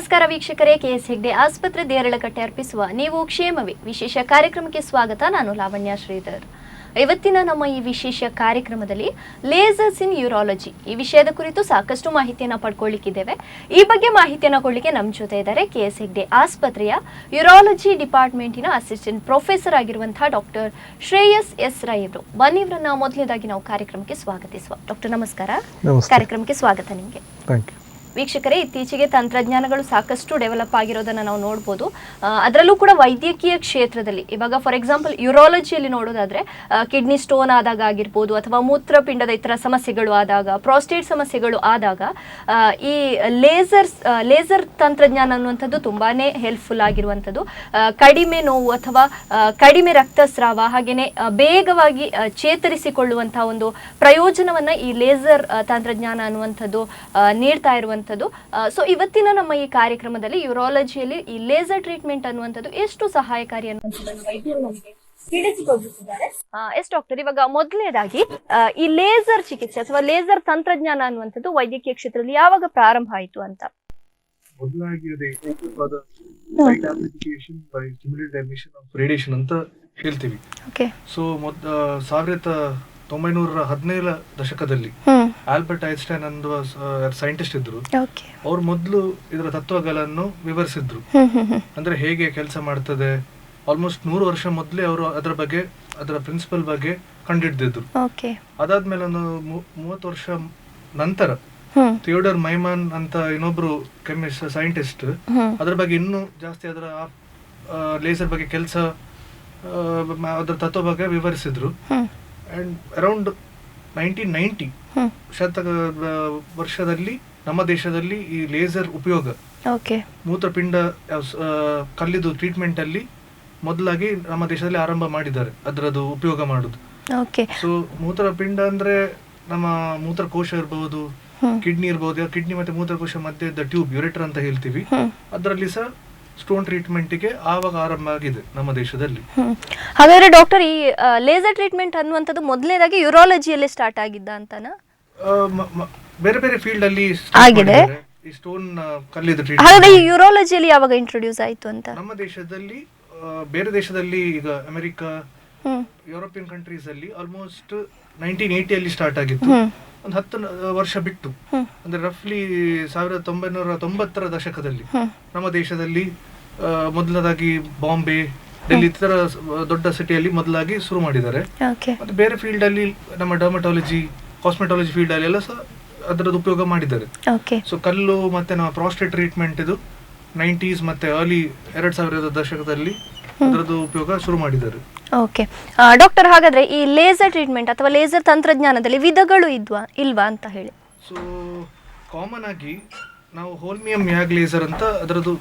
ನಮಸ್ಕಾರ ವೀಕ್ಷಕರೇ, ಕೆಎಸ್ ಹೆಗ್ಡೆ ಆಸ್ಪತ್ರೆ ದೇರಳಕಟ್ಟೆ ಅರ್ಪಿಸುವ ನೀವು ಕ್ಷೇಮವೇ ವಿಶೇಷ ಕಾರ್ಯಕ್ರಮಕ್ಕೆ ಸ್ವಾಗತ. ನಾನು ಲಾವಣ್ಯ ಶ್ರೀಧರ್. ಇವತ್ತಿನ ನಮ್ಮ ಈ ವಿಶೇಷ ಕಾರ್ಯಕ್ರಮದಲ್ಲಿ ಲೇಸರ್ಸ್ ಇನ್ ಯೂರಾಲಜಿ ಈ ವಿಷಯದ ಕುರಿತು ಸಾಕಷ್ಟು ಮಾಹಿತಿಯನ್ನು ಪಡ್ಕೊಳ್ಳಿಕ್ಕಿದ್ದೇವೆ. ಈ ಬಗ್ಗೆ ಮಾಹಿತಿಯನ್ನು ಕೊಡಲಿಕ್ಕೆ ನಮ್ಮ ಜೊತೆ ಇದ್ದಾರೆ ಕೆಎಸ್ ಹೆಗ್ಡೆ ಆಸ್ಪತ್ರೆಯ ಯೂರಾಲಜಿ ಡಿಪಾರ್ಟ್ಮೆಂಟಿನ ಅಸಿಸ್ಟೆಂಟ್ ಪ್ರೊಫೆಸರ್ ಆಗಿರುವಂತಹ ಡಾಕ್ಟರ್ ಶ್ರೇಯಸ್ ಎಸ್ ರೈ ಅವರು. ಬನ್ನಿ ಇವರನ್ನ ಮೊದಲನೇದಾಗಿ ನಾವು ಕಾರ್ಯಕ್ರಮಕ್ಕೆ ಸ್ವಾಗತಿಸುವ. ಡಾಕ್ಟರ್ ನಮಸ್ಕಾರ. ಕಾರ್ಯಕ್ರಮಕ್ಕೆ ಸ್ವಾಗತ ನಿಮಗೆ. ವೀಕ್ಷಕರೇ, ಇತ್ತೀಚೆಗೆ ತಂತ್ರಜ್ಞಾನಗಳು ಸಾಕಷ್ಟು ಡೆವಲಪ್ ಆಗಿರೋದನ್ನು ನಾವು ನೋಡ್ಬೋದು. ಅದರಲ್ಲೂ ಕೂಡ ವೈದ್ಯಕೀಯ ಕ್ಷೇತ್ರದಲ್ಲಿ ಇವಾಗ ಫಾರ್ ಎಕ್ಸಾಂಪಲ್ ಯೂರಾಲಜಿಯಲ್ಲಿ ನೋಡೋದಾದ್ರೆ ಕಿಡ್ನಿ ಸ್ಟೋನ್ ಆದಾಗ ಆಗಿರ್ಬೋದು, ಅಥವಾ ಮೂತ್ರಪಿಂಡದ ಇತರ ಸಮಸ್ಯೆಗಳು ಆದಾಗ, ಪ್ರಾಸ್ಟೇಟ್ ಸಮಸ್ಯೆಗಳು ಆದಾಗ ಈ ಲೇಸರ್ ತಂತ್ರಜ್ಞಾನ ಅನ್ನುವಂಥದ್ದು ತುಂಬಾನೇ ಹೆಲ್ಪ್ಫುಲ್ ಆಗಿರುವಂಥದ್ದು. ಕಡಿಮೆ ನೋವು ಅಥವಾ ಕಡಿಮೆ ರಕ್ತಸ್ರಾವ, ಹಾಗೆಯೇ ಬೇಗವಾಗಿ ಚೇತರಿಸಿಕೊಳ್ಳುವಂತಹ ಒಂದು ಪ್ರಯೋಜನವನ್ನ ಈ ಲೇಸರ್ ತಂತ್ರಜ್ಞಾನ ಅನ್ನುವಂಥದ್ದು ನೀಡ್ತಾ ಇರುವಂಥದ್ದು. ಸೊ ಇವತ್ತಿನ ನಮ್ಮ ಈ ಕಾರ್ಯಕ್ರಮದಲ್ಲಿ ಯೂರಾಲಜಿಯಲ್ಲಿ ಈ ಲೇಸರ್ ಟ್ರೀಟ್ಮೆಂಟ್ ಅನ್ನುವಂಥದ್ದು ಎಷ್ಟು ಸಹಾಯಕಾರಿ ಅನ್ನುವಂಥದ್ದನ್ನು ವೈದ್ಯರು ನಮಗೆ ತಿಳಿಸಿಕೊಡುತ್ತಿದ್ದಾರೆ. ಎಸ್ ಡಾಕ್ಟರ್, ಇವಾಗ ಮೊದಲನೇದಾಗಿ ಈ ಲೇಸರ್ ಚಿಕಿತ್ಸೆ ಅಥವಾ ಲೇಸರ್ ತಂತ್ರಜ್ಞಾನ ಅನ್ನುವಂಥದ್ದು ವೈದ್ಯಕೀಯ ಕ್ಷೇತ್ರದಲ್ಲಿ ಯಾವಾಗ ಪ್ರಾರಂಭ ಆಯಿತು ಅಂತ? ಮೊದಲಾಗಿ ರೇಡಿಯೇಷನ್ ಅಂತ ಹೇಳ್ತೀವಿ. ಸೊ 1917 ದಶಕದಲ್ಲಿ ಆಲ್ಬರ್ಟ್ ಐನ್ಸ್ಟೈನ್ ಅನ್ನುವ ಸೈಂಟಿಸ್ಟ್ ಇದ್ರು. ಅವ್ರು ಮೊದಲು ಇದರ ತತ್ವಗಳನ್ನು ವಿವರಿಸಿದ್ರು, ಅಂದ್ರೆ ಹೇಗೆ ಕೆಲಸ ಮಾಡ್ತದೆ. ಆಲ್ಮೋಸ್ಟ್ 100 ವರ್ಷ ಮೊದಲೇ ಅವರು ಅದರ ಪ್ರಿನ್ಸಿಪಲ್ ಬಗ್ಗೆ ಕಂಡಿಡ್ದಿದ್ರು. ಅದಾದ್ಮೇಲೆ ಒಂದು 30 ವರ್ಷ ನಂತರ ಥಿಯೋಡರ್ ಮೈಮನ್ ಅಂತ ಇನ್ನೊಬ್ರು ಕೆಮಿಸ್ಟ್ ಸೈಂಟಿಸ್ಟ್ ಅದ್ರ ಬಗ್ಗೆ ಇನ್ನೂ ಜಾಸ್ತಿ ಅದರ ಲೇಸರ್ ಬಗ್ಗೆ ಕೆಲಸ ಅದರ ತತ್ವ ಬಗ್ಗೆ ವಿವರಿಸಿದ್ರು. ಅಂಡ್ ಅರೌಂಡ್ 1990 ವರ್ಷದಲ್ಲಿ ನಮ್ಮ ದೇಶದಲ್ಲಿ ಈ ಲೇಸರ್ ಉಪಯೋಗ ಮೂತ್ರಪಿಂಡ ಕಲ್ಲಿದು ಟ್ರೀಟ್ಮೆಂಟ್ ಅಲ್ಲಿ ಮೊದಲಾಗಿ ನಮ್ಮ ದೇಶದಲ್ಲಿ ಆರಂಭ ಮಾಡಿದ್ದಾರೆ ಅದರದ್ದು ಉಪಯೋಗ ಮಾಡುದು. ಸೊ ಮೂತ್ರಪಿಂಡ ಅಂದ್ರೆ ನಮ್ಮ ಮೂತ್ರಕೋಶ ಇರಬಹುದು, ಕಿಡ್ನಿ ಇರಬಹುದು. ಕಿಡ್ನಿ ಮತ್ತೆ ಮೂತ್ರಕೋಶ ಮಧ್ಯೆ ಇದ್ದ ಟ್ಯೂಬ್ ಯುರೇಟರ್ ಅಂತ ಹೇಳ್ತೀವಿ, ಅದರಲ್ಲಿ ಸಹ ಸ್ಟೋನ್ ಟ್ರೀಟ್ಮೆಂಟ್ ಗೆ ಆವಾಗ ಆರಂಭ ಆಗಿದೆ ನಮ್ಮ ದೇಶದಲ್ಲಿ. ಹಾಗಾದ್ರೆ ಡಾಕ್ಟರ್, ಈ ಲೇಸರ್ ಟ್ರೀಟ್ಮೆಂಟ್ ಅನ್ನುವಂಥದ್ದು ಮೊದಲನೇದಾಗಿ ಯೂರಾಲಜಿಯಲ್ಲಿ ಸ್ಟಾರ್ಟ್ ಆಗಿದ್ದ ಅಂತನಾ? ಬೇರೆ ಬೇರೆ ಫೀಲ್ಡ್ ಅಲ್ಲಿ ಆಗಿದೆ ಈ ಸ್ಟೋನ್ ಕಲ್ಲಿದ ಟ್ರೀಟ್ಮೆಂಟ್. ಹಾಗಾದ್ರೆ ಈ ಯೂರಾಲಜಿಯಲ್ಲಿ ಯಾವಾಗ ಇಂಟ್ರೊಡ್ಯೂಸ್ ಆಯ್ತು ಅಂತ? ನಮ್ಮ ದೇಶದಲ್ಲಿ ಬೇರೆ ದೇಶದಲ್ಲಿ ಈಗ ಅಮೆರಿಕ, ಯುರೋಪಿಯನ್ ಕಂಟ್ರೀಸ್ ಅಲ್ಲಿ ಆಲ್ಮೋಸ್ಟ್ 1980 ಅಲ್ಲಿ ಸ್ಟಾರ್ಟ್ ಆಗಿತ್ತು. ಒಂದು 10 ವರ್ಷ ಬಿಟ್ಟು, ಅಂದ್ರೆ ರಫ್ಲಿ 1990 ದಶಕದಲ್ಲಿ ನಮ್ಮ ದೇಶದಲ್ಲಿ ಮೊದಲದಾಗಿ ಬಾಂಬೆ, ಡೆಲ್ಲಿ ಇತರ ದೊಡ್ಡ ಸಿಟಿಯಲ್ಲಿ ಮೊದಲಾಗಿ ಶುರು ಮಾಡಿದ್ದಾರೆ. ಮತ್ತೆ ಬೇರೆ ಫೀಲ್ಡ್ ಅಲ್ಲಿ ನಮ್ಮ ಡರ್ಮಟಾಲಜಿ, ಕಾಸ್ಮೆಟಾಲಜಿ ಫೀಲ್ಡ್ ಅಲ್ಲಿ ಎಲ್ಲ ಸಹ ಅದರದ್ದು ಉಪಯೋಗ ಮಾಡಿದ್ದಾರೆ. ಸೊ ಕಲ್ಲು ಮತ್ತೆ ನಮ್ಮ ಪ್ರಾಸ್ಟೇಟ್ ಟ್ರೀಟ್ಮೆಂಟ್ ಇದು 90s ಮತ್ತೆ ಅರ್ಲಿ 2000 ದಶಕದಲ್ಲಿ ಅದರದ್ದು ಉಪಯೋಗ ಶುರು ಮಾಡಿದ್ದಾರೆ. ಓಕೆ ಡಾಕ್ಟರ್, ಹಾಗಾದ್ರೆ ಈ ಲೇಸರ್ ಟ್ರೀಟ್ಮೆಂಟ್ ಅಥವಾ ಲೇಸರ್ ತಂತ್ರಜ್ಞಾನದಲ್ಲಿ ವಿಧಗಳು ಇಲ್ವಾ ಅಂತ ಹೇಳಿ? ಸೊ ಕಾಮನ್ ಆಗಿ ನಾವು ಹೋಲ್ಮಿಯಂ ಮ್ಯಾಗ್ ಲೇಸರ್ ಅಂತ ಅದರದ್ದು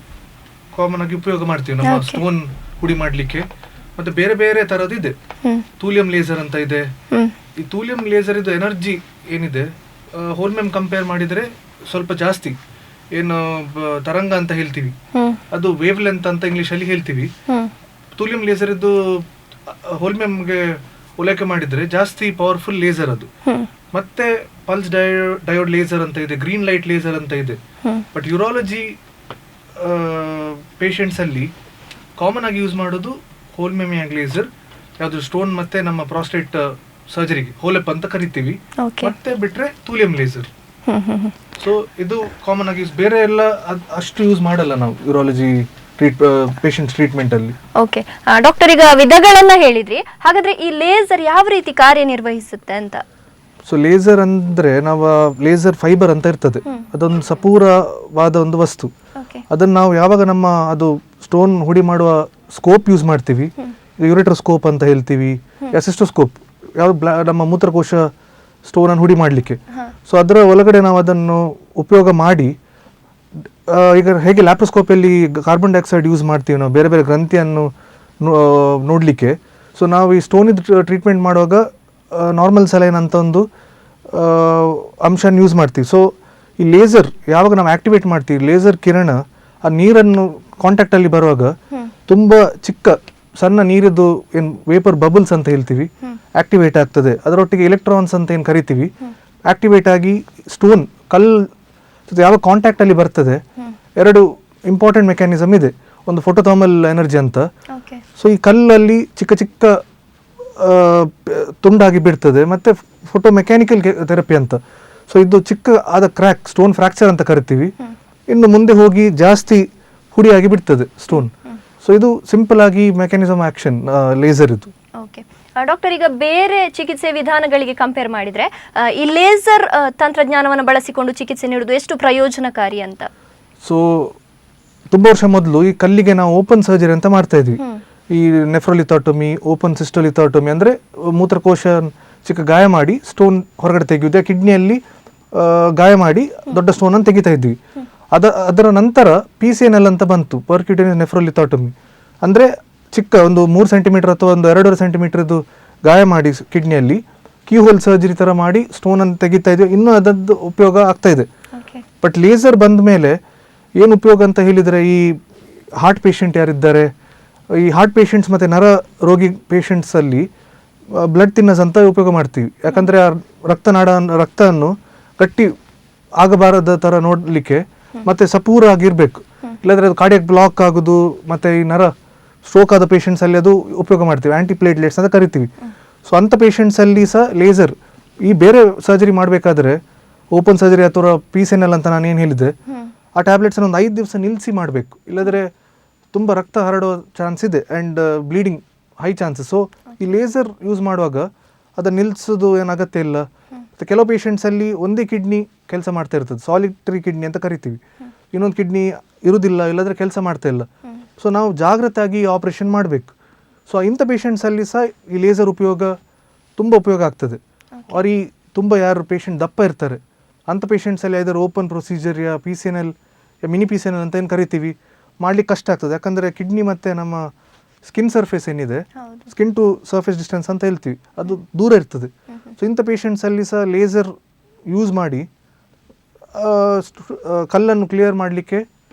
ಕಾಮನ್ ಆಗಿ ಉಪಯೋಗ ಮಾಡ್ತೀವಿ ನಮ್ಮ ಸ್ಟೋನ್ ಹುಡಿ ಮಾಡ್ಲಿಕ್ಕೆ. ಮತ್ತೆ ಬೇರೆ ಬೇರೆ ತರದ್ದು ಇದೆ. ತೂಲಿಯಂ ಲೇಸರ್ ಅಂತ ಇದೆ. ಈ ತೂಲಿಯಂ ಲೇಸರ್ ಇದು ಎನರ್ಜಿ ಏನಿದೆ ಹೋಲ್ಮಿಯಂ ಕಂಪೇರ್ ಮಾಡಿದ್ರೆ ಸ್ವಲ್ಪ ಜಾಸ್ತಿ. ಏನು ತರಂಗ ಅಂತ ಹೇಳ್ತೀವಿ, ಅದು ವೇವ್ ಲೆಂತ್ ಅಂತ ಇಂಗ್ಲಿಷ್ ಅಲ್ಲಿ ಹೇಳ್ತೀವಿ. ತೂಲಿಯಂ ಲೇಸರ್ ಇದು ಹೋಲ್ಮಿಯಂಗೆ ಹೋಲಿಕೆ ಮಾಡಿದ್ರೆ ಜಾಸ್ತಿ ಪವರ್ಫುಲ್ ಲೇಸರ್ ಅದು. ಮತ್ತೆ ಪಲ್ಸ್ ಡಯೋಡ್ ಲೇಸರ್ ಅಂತ ಇದೆ, ಗ್ರೀನ್ ಲೈಟ್ ಲೇಸರ್ ಅಂತ ಇದೆ. ಬಟ್ ಯೂರಾಲಜಿ ಪೇಷಂಟ್ಸ್ ಅಲ್ಲಿ ಕಾಮನ್ ಆಗಿ ಯೂಸ್ ಮಾಡೋದು ಹೋಲ್ಮಿಯಂ ಮ್ಯಾಗ್ ಲೇಸರ್. ಯಾವುದು ಸ್ಟೋನ್ ಮತ್ತೆ ನಮ್ಮ ಪ್ರಾಸ್ಟೇಟ್ ಸರ್ಜರಿಗೆ ಹೋಲೆಪ್ ಅಂತ ಕರಿತೀವಿ. ಮತ್ತೆ ಬಿಟ್ರೆ ತೂಲಿಯಂ ಲೇಸರ್. ಸೊ ಇದು ಕಾಮನ್ ಆಗಿ ಬೇರೆ ಎಲ್ಲ ಅಷ್ಟು ಯೂಸ್ ಮಾಡಲ್ಲ ನಾವು ಯೂರಾಲಜಿ ಪೇಷಂಟ್ ಟ್ರೀಟ್ಮೆಂಟ್ ಅಲ್ಲಿ. ಓಕೆ ಡಾಕ್ಟರ್, ಈಗ ವಿಧಗಳನ್ನ ಹೇಳಿದ್ರಿ, ಹಾಗಾದ್ರೆ ಈ ಲೇಸರ್ ಯಾವ ರೀತಿ ಕಾರ್ಯನಿರ್ವಹಿಸುತ್ತೆ ಅಂತ? ಸೊ ಲೇಸರ್ ಅಂದ್ರೆ ನಾವು ಲೇಸರ್ ಫೈಬರ್ ಅಂತ ಇರ್ತದೆ, ಅದೊಂದು ಸಪೂರವಾದ ಒಂದು ವಸ್ತು. ಅದನ್ನ ನಾವು ಯಾವಾಗ ನಮ್ಮ ಅದು ಸ್ಟೋನ್ ಹುಡಿ ಮಾಡುವ ಸ್ಕೋಪ್ ಯೂಸ್ ಮಾಡ್ತೀವಿ, ಯುರೇಟರ್ ಸ್ಕೋಪ್ ಅಂತ ಹೇಳ್ತೀವಿ, ಅಸಿಸ್ಟೋಸ್ಕೋಪ್, ಯಾವ ನಮ್ಮ ಮೂತ್ರಕೋಶ ಸ್ಟೋನ್ ಅನ್ನು ಹುಡಿ ಮಾಡಲಿಕ್ಕೆ. ಸೊ ಅದರ ಒಳಗಡೆ ನಾವು ಅದನ್ನು ಉಪಯೋಗ ಮಾಡಿ, ಈಗ ಹೇಗೆ ಲ್ಯಾಪ್ರೋಸ್ಕೋಪಲ್ಲಿ ಕಾರ್ಬನ್ ಡೈಆಕ್ಸೈಡ್ ಯೂಸ್ ಮಾಡ್ತೀವಿ ನಾವು ಬೇರೆ ಬೇರೆ ಗ್ರಂಥಿಯನ್ನು ನೋಡಲಿಕ್ಕೆ. ಸೊ ನಾವು ಈ ಸ್ಟೋನ್ ಟ್ರೀಟ್ಮೆಂಟ್ ಮಾಡುವಾಗ ನಾರ್ಮಲ್ ಸಲೈನ್ ಅಂತ ಒಂದು ಅಂಶನ ಯೂಸ್ ಮಾಡ್ತೀವಿ. ಸೊ ಈ ಲೇಸರ್ ಯಾವಾಗ ನಾವು ಆಕ್ಟಿವೇಟ್ ಮಾಡ್ತೀವಿ, ಲೇಸರ್ ಕಿರಣ ಆ ನೀರನ್ನು ಕಾಂಟ್ಯಾಕ್ಟಲ್ಲಿ ಬರುವಾಗ ತುಂಬ ಚಿಕ್ಕ ಸಣ್ಣ ನೀರಿದ್ದು ಏನು ವೇಪರ್ ಬಬಲ್ಸ್ ಅಂತ ಹೇಳ್ತೀವಿ ಆಕ್ಟಿವೇಟ್ ಆಗ್ತದೆ. ಅದರೊಟ್ಟಿಗೆ ಎಲೆಕ್ಟ್ರಾನ್ಸ್ ಅಂತ ಏನು ಕರಿತೀವಿ ಆಕ್ಟಿವೇಟ್ ಆಗಿ ಸ್ಟೋನ್ ಕಲ್ಲು ಯಾವ ಕಾಂಟ್ಯಾಕ್ಟ್ ಅಲ್ಲಿ ಬರ್ತದೆ, ಇಂಪಾರ್ಟೆಂಟ್ ಮೆಕ್ಯಾನಿಸಮ್ ಇದೆ, ಒಂದು ಫೋಟೋಥರ್ಮಲ್ ಎನರ್ಜಿ ಅಂತ. ಓಕೆ. ಸೊ ಈ ಕಲ್ಲಲ್ಲಿ ಚಿಕ್ಕ ಚಿಕ್ಕ ತುಂಡಾಗಿ ಬಿಡ್ತದೆ, ಮತ್ತು ಫೋಟೋ ಮೆಕ್ಯಾನಿಕಲ್ ಥೆರಪಿ ಅಂತ. ಸೊ ಇದು ಚಿಕ್ಕ ಆದ ಕ್ರ್ಯಾಕ್, ಸ್ಟೋನ್ ಫ್ರ್ಯಾಕ್ಚರ್ ಅಂತ ಕರಿತೀವಿ. ಇನ್ನು ಮುಂದೆ ಹೋಗಿ ಜಾಸ್ತಿ ಹುಡಿಯಾಗಿ ಬಿಡ್ತದೆ ಸ್ಟೋನ್. ಸೊ ಇದು ಸಿಂಪಲ್ ಆಗಿ ಮೆಕ್ಯಾನಿಸಮ್ ಆಕ್ಷನ್ ಲೇಸರ್ ಇದು. ಓಕೆ ಡಾಕ್ಟರ್, ಈಗ ಬೇರೆ ಚಿಕಿತ್ಸೆ ವಿಧಾನಗಳಿಗೆ ಕಂಪೇರ್ ಮಾಡಿದರೆ ಈ ಲೇಸರ್ ತಂತ್ರಜ್ಞಾನವನ್ನು ಬಳಸಿಕೊಂಡು ಚಿಕಿತ್ಸೆ ನೀಡುವುದು ಎಷ್ಟು ಪ್ರಯೋಜನಕಾರಿ ಅಂತ? ಸೊ ತುಂಬ ವರ್ಷ ಮೊದಲು ಈ ಕಲ್ಲಿಗೆ ನಾವು ಓಪನ್ ಸರ್ಜರಿ ಅಂತ ಮಾಡ್ತಾ ಇದ್ವಿ. ಈ ನೆಫ್ರೋಲಿಥಾಟೊಮಿ, ಓಪನ್ ಸಿಸ್ಟೋಲಿಥಾಟೊಮಿ ಅಂದರೆ ಮೂತ್ರಕೋಶ ಚಿಕ್ಕ ಗಾಯ ಮಾಡಿ ಸ್ಟೋನ್ ಹೊರಗಡೆ ತೆಗೆಯುವುದು. ಕಿಡ್ನಿಯಲ್ಲಿ ಗಾಯ ಮಾಡಿ ದೊಡ್ಡ ಸ್ಟೋನನ್ನು ತೆಗಿತಾ ಇದ್ವಿ. ಅದರ ನಂತರ PCNL ಅಂತ ಬಂತು, ಪರ್ಕ್ಯೂಟೇನಿಯಸ್ ನೆಫ್ರೋಲಿಥಾಟೊಮಿ. ಅಂದರೆ ಚಿಕ್ಕ ಒಂದು 3 ಸೆಂಟಿಮೀಟರ್ ಅಥವಾ ಒಂದು 2.5 ಸೆಂಟಿಮೀಟರ್ದು ಗಾಯ ಮಾಡಿ ಕಿಡ್ನಿಯಲ್ಲಿ ಕೀಹೋಲ್ ಸರ್ಜರಿ ಥರ ಮಾಡಿ ಸ್ಟೋನನ್ನು ತೆಗಿತಾ ಇದ್ವಿ. ಇನ್ನೂ ಅದರದ್ದು ಉಪಯೋಗ ಆಗ್ತಾ ಇದೆ. ಬಟ್ ಲೇಸರ್ ಬಂದ ಮೇಲೆ ಏನು ಉಪಯೋಗ ಅಂತ ಹೇಳಿದರೆ, ಈ ಹಾರ್ಟ್ ಪೇಷಂಟ್ ಯಾರಿದ್ದಾರೆ, ಈ ಹಾರ್ಟ್ ಪೇಷಂಟ್ಸ್ ಮತ್ತು ನರ ರೋಗಿ ಪೇಷಂಟ್ಸಲ್ಲಿ ಬ್ಲಡ್ ತಿನ್ನಸ್ ಅಂತ ಉಪಯೋಗ ಮಾಡ್ತೀವಿ. ಯಾಕಂದರೆ ಆ ರಕ್ತವನ್ನು ಗಟ್ಟಿ ಆಗಬಾರದ ಥರ ನೋಡಲಿಕ್ಕೆ ಮತ್ತು ಸಪೂರ ಆಗಿರಬೇಕು, ಇಲ್ಲಾಂದರೆ ಅದು ಕಾರ್ಡಿಯಾಕ್ ಬ್ಲಾಕ್ ಆಗೋದು, ಮತ್ತು ಈ ನರ ಸ್ಟ್ರೋಕ್ ಆದ ಪೇಷಂಟ್ಸಲ್ಲಿ ಅದು ಉಪಯೋಗ ಮಾಡ್ತೀವಿ, ಆ್ಯಂಟಿಪ್ಲೇಟ್ಲೆಟ್ಸ್ ಅಂತ ಕರಿತೀವಿ. ಸೊ ಅಂಥ ಪೇಷಂಟ್ಸಲ್ಲಿ ಸಹ ಲೇಸರ್, ಈ ಬೇರೆ ಸರ್ಜರಿ ಮಾಡಬೇಕಾದ್ರೆ ಓಪನ್ ಸರ್ಜರಿ ಅಥವಾ PCNL ಅಂತ ನಾನು ಏನು ಹೇಳಿದೆ, ಆ ಟ್ಯಾಬ್ಲೆಟ್ಸನ್ನು ಒಂದು 5 ದಿವಸ ನಿಲ್ಲಿಸಿ ಮಾಡಬೇಕು, ಇಲ್ಲದ್ರೆ ತುಂಬ ರಕ್ತ ಹರಡೋ ಚಾನ್ಸ್ ಇದೆ and bleeding high chances. So ಈ ಲೇಸರ್ ಯೂಸ್ ಮಾಡುವಾಗ ಅದನ್ನು ನಿಲ್ಲಿಸೋದು ಏನು ಅಗತ್ಯ ಇಲ್ಲ. ಮತ್ತು ಕೆಲವು ಪೇಷಂಟ್ಸಲ್ಲಿ ಒಂದೇ ಕಿಡ್ನಿ ಕೆಲಸ ಮಾಡ್ತಾ ಇರ್ತದೆ, ಸಾಲಿಟರಿ ಕಿಡ್ನಿ ಅಂತ ಕರಿತೀವಿ, ಇನ್ನೊಂದು ಕಿಡ್ನಿ ಇರುವುದಿಲ್ಲ, ಇಲ್ಲಾಂದರೆ ಕೆಲಸ ಮಾಡ್ತಾ ಇಲ್ಲ. ಸೊ ನಾವು ಜಾಗ್ರತೆಯಾಗಿ ಆಪ್ರೇಷನ್ ಮಾಡಬೇಕು. ಸೊ ಇಂಥ ಪೇಷಂಟ್ಸಲ್ಲಿ ಸಹ ಈ ಲೇಸರ್ ತುಂಬ ಉಪಯೋಗ ಆಗ್ತದೆ. ಅವ್ರಿಗೆ ತುಂಬ ಯಾರು ಪೇಷಂಟ್ ದಪ್ಪ ಇರ್ತಾರೆ ಅಂಥ ಪೇಷಂಟ್ಸಲ್ಲಿ ಐದರ್ ಓಪನ್ ಪ್ರೊಸೀಜರ್ ಯಾ PCNL ಯಾ ಮಿನಿ PCNL ಅಂತ ಏನು ಕರಿತೀವಿ ಮಾಡ್ಲಿಕ್ಕೆ ಕಷ್ಟ ಆಗ್ತದೆ. ಯಾಕಂದರೆ ಕಿಡ್ನಿ ಮತ್ತು ನಮ್ಮ ಸ್ಕಿನ್ ಸರ್ಫೇಸ್ ಏನಿದೆ, ಸ್ಕಿನ್ ಟು ಸರ್ಫೇಸ್ ಡಿಸ್ಟೆನ್ಸ್ ಅಂತ ಹೇಳ್ತೀವಿ, ಅದು ದೂರ ಇರ್ತದೆ. ಸೊ ಇಂಥ ಪೇಷಂಟ್ಸಲ್ಲಿ ಸಹ ಲೇಸರ್ ಯೂಸ್ ಮಾಡಿ ಕಲ್ಲನ್ನು ಕ್ಲಿಯರ್ ಮಾಡಲಿಕ್ಕೆ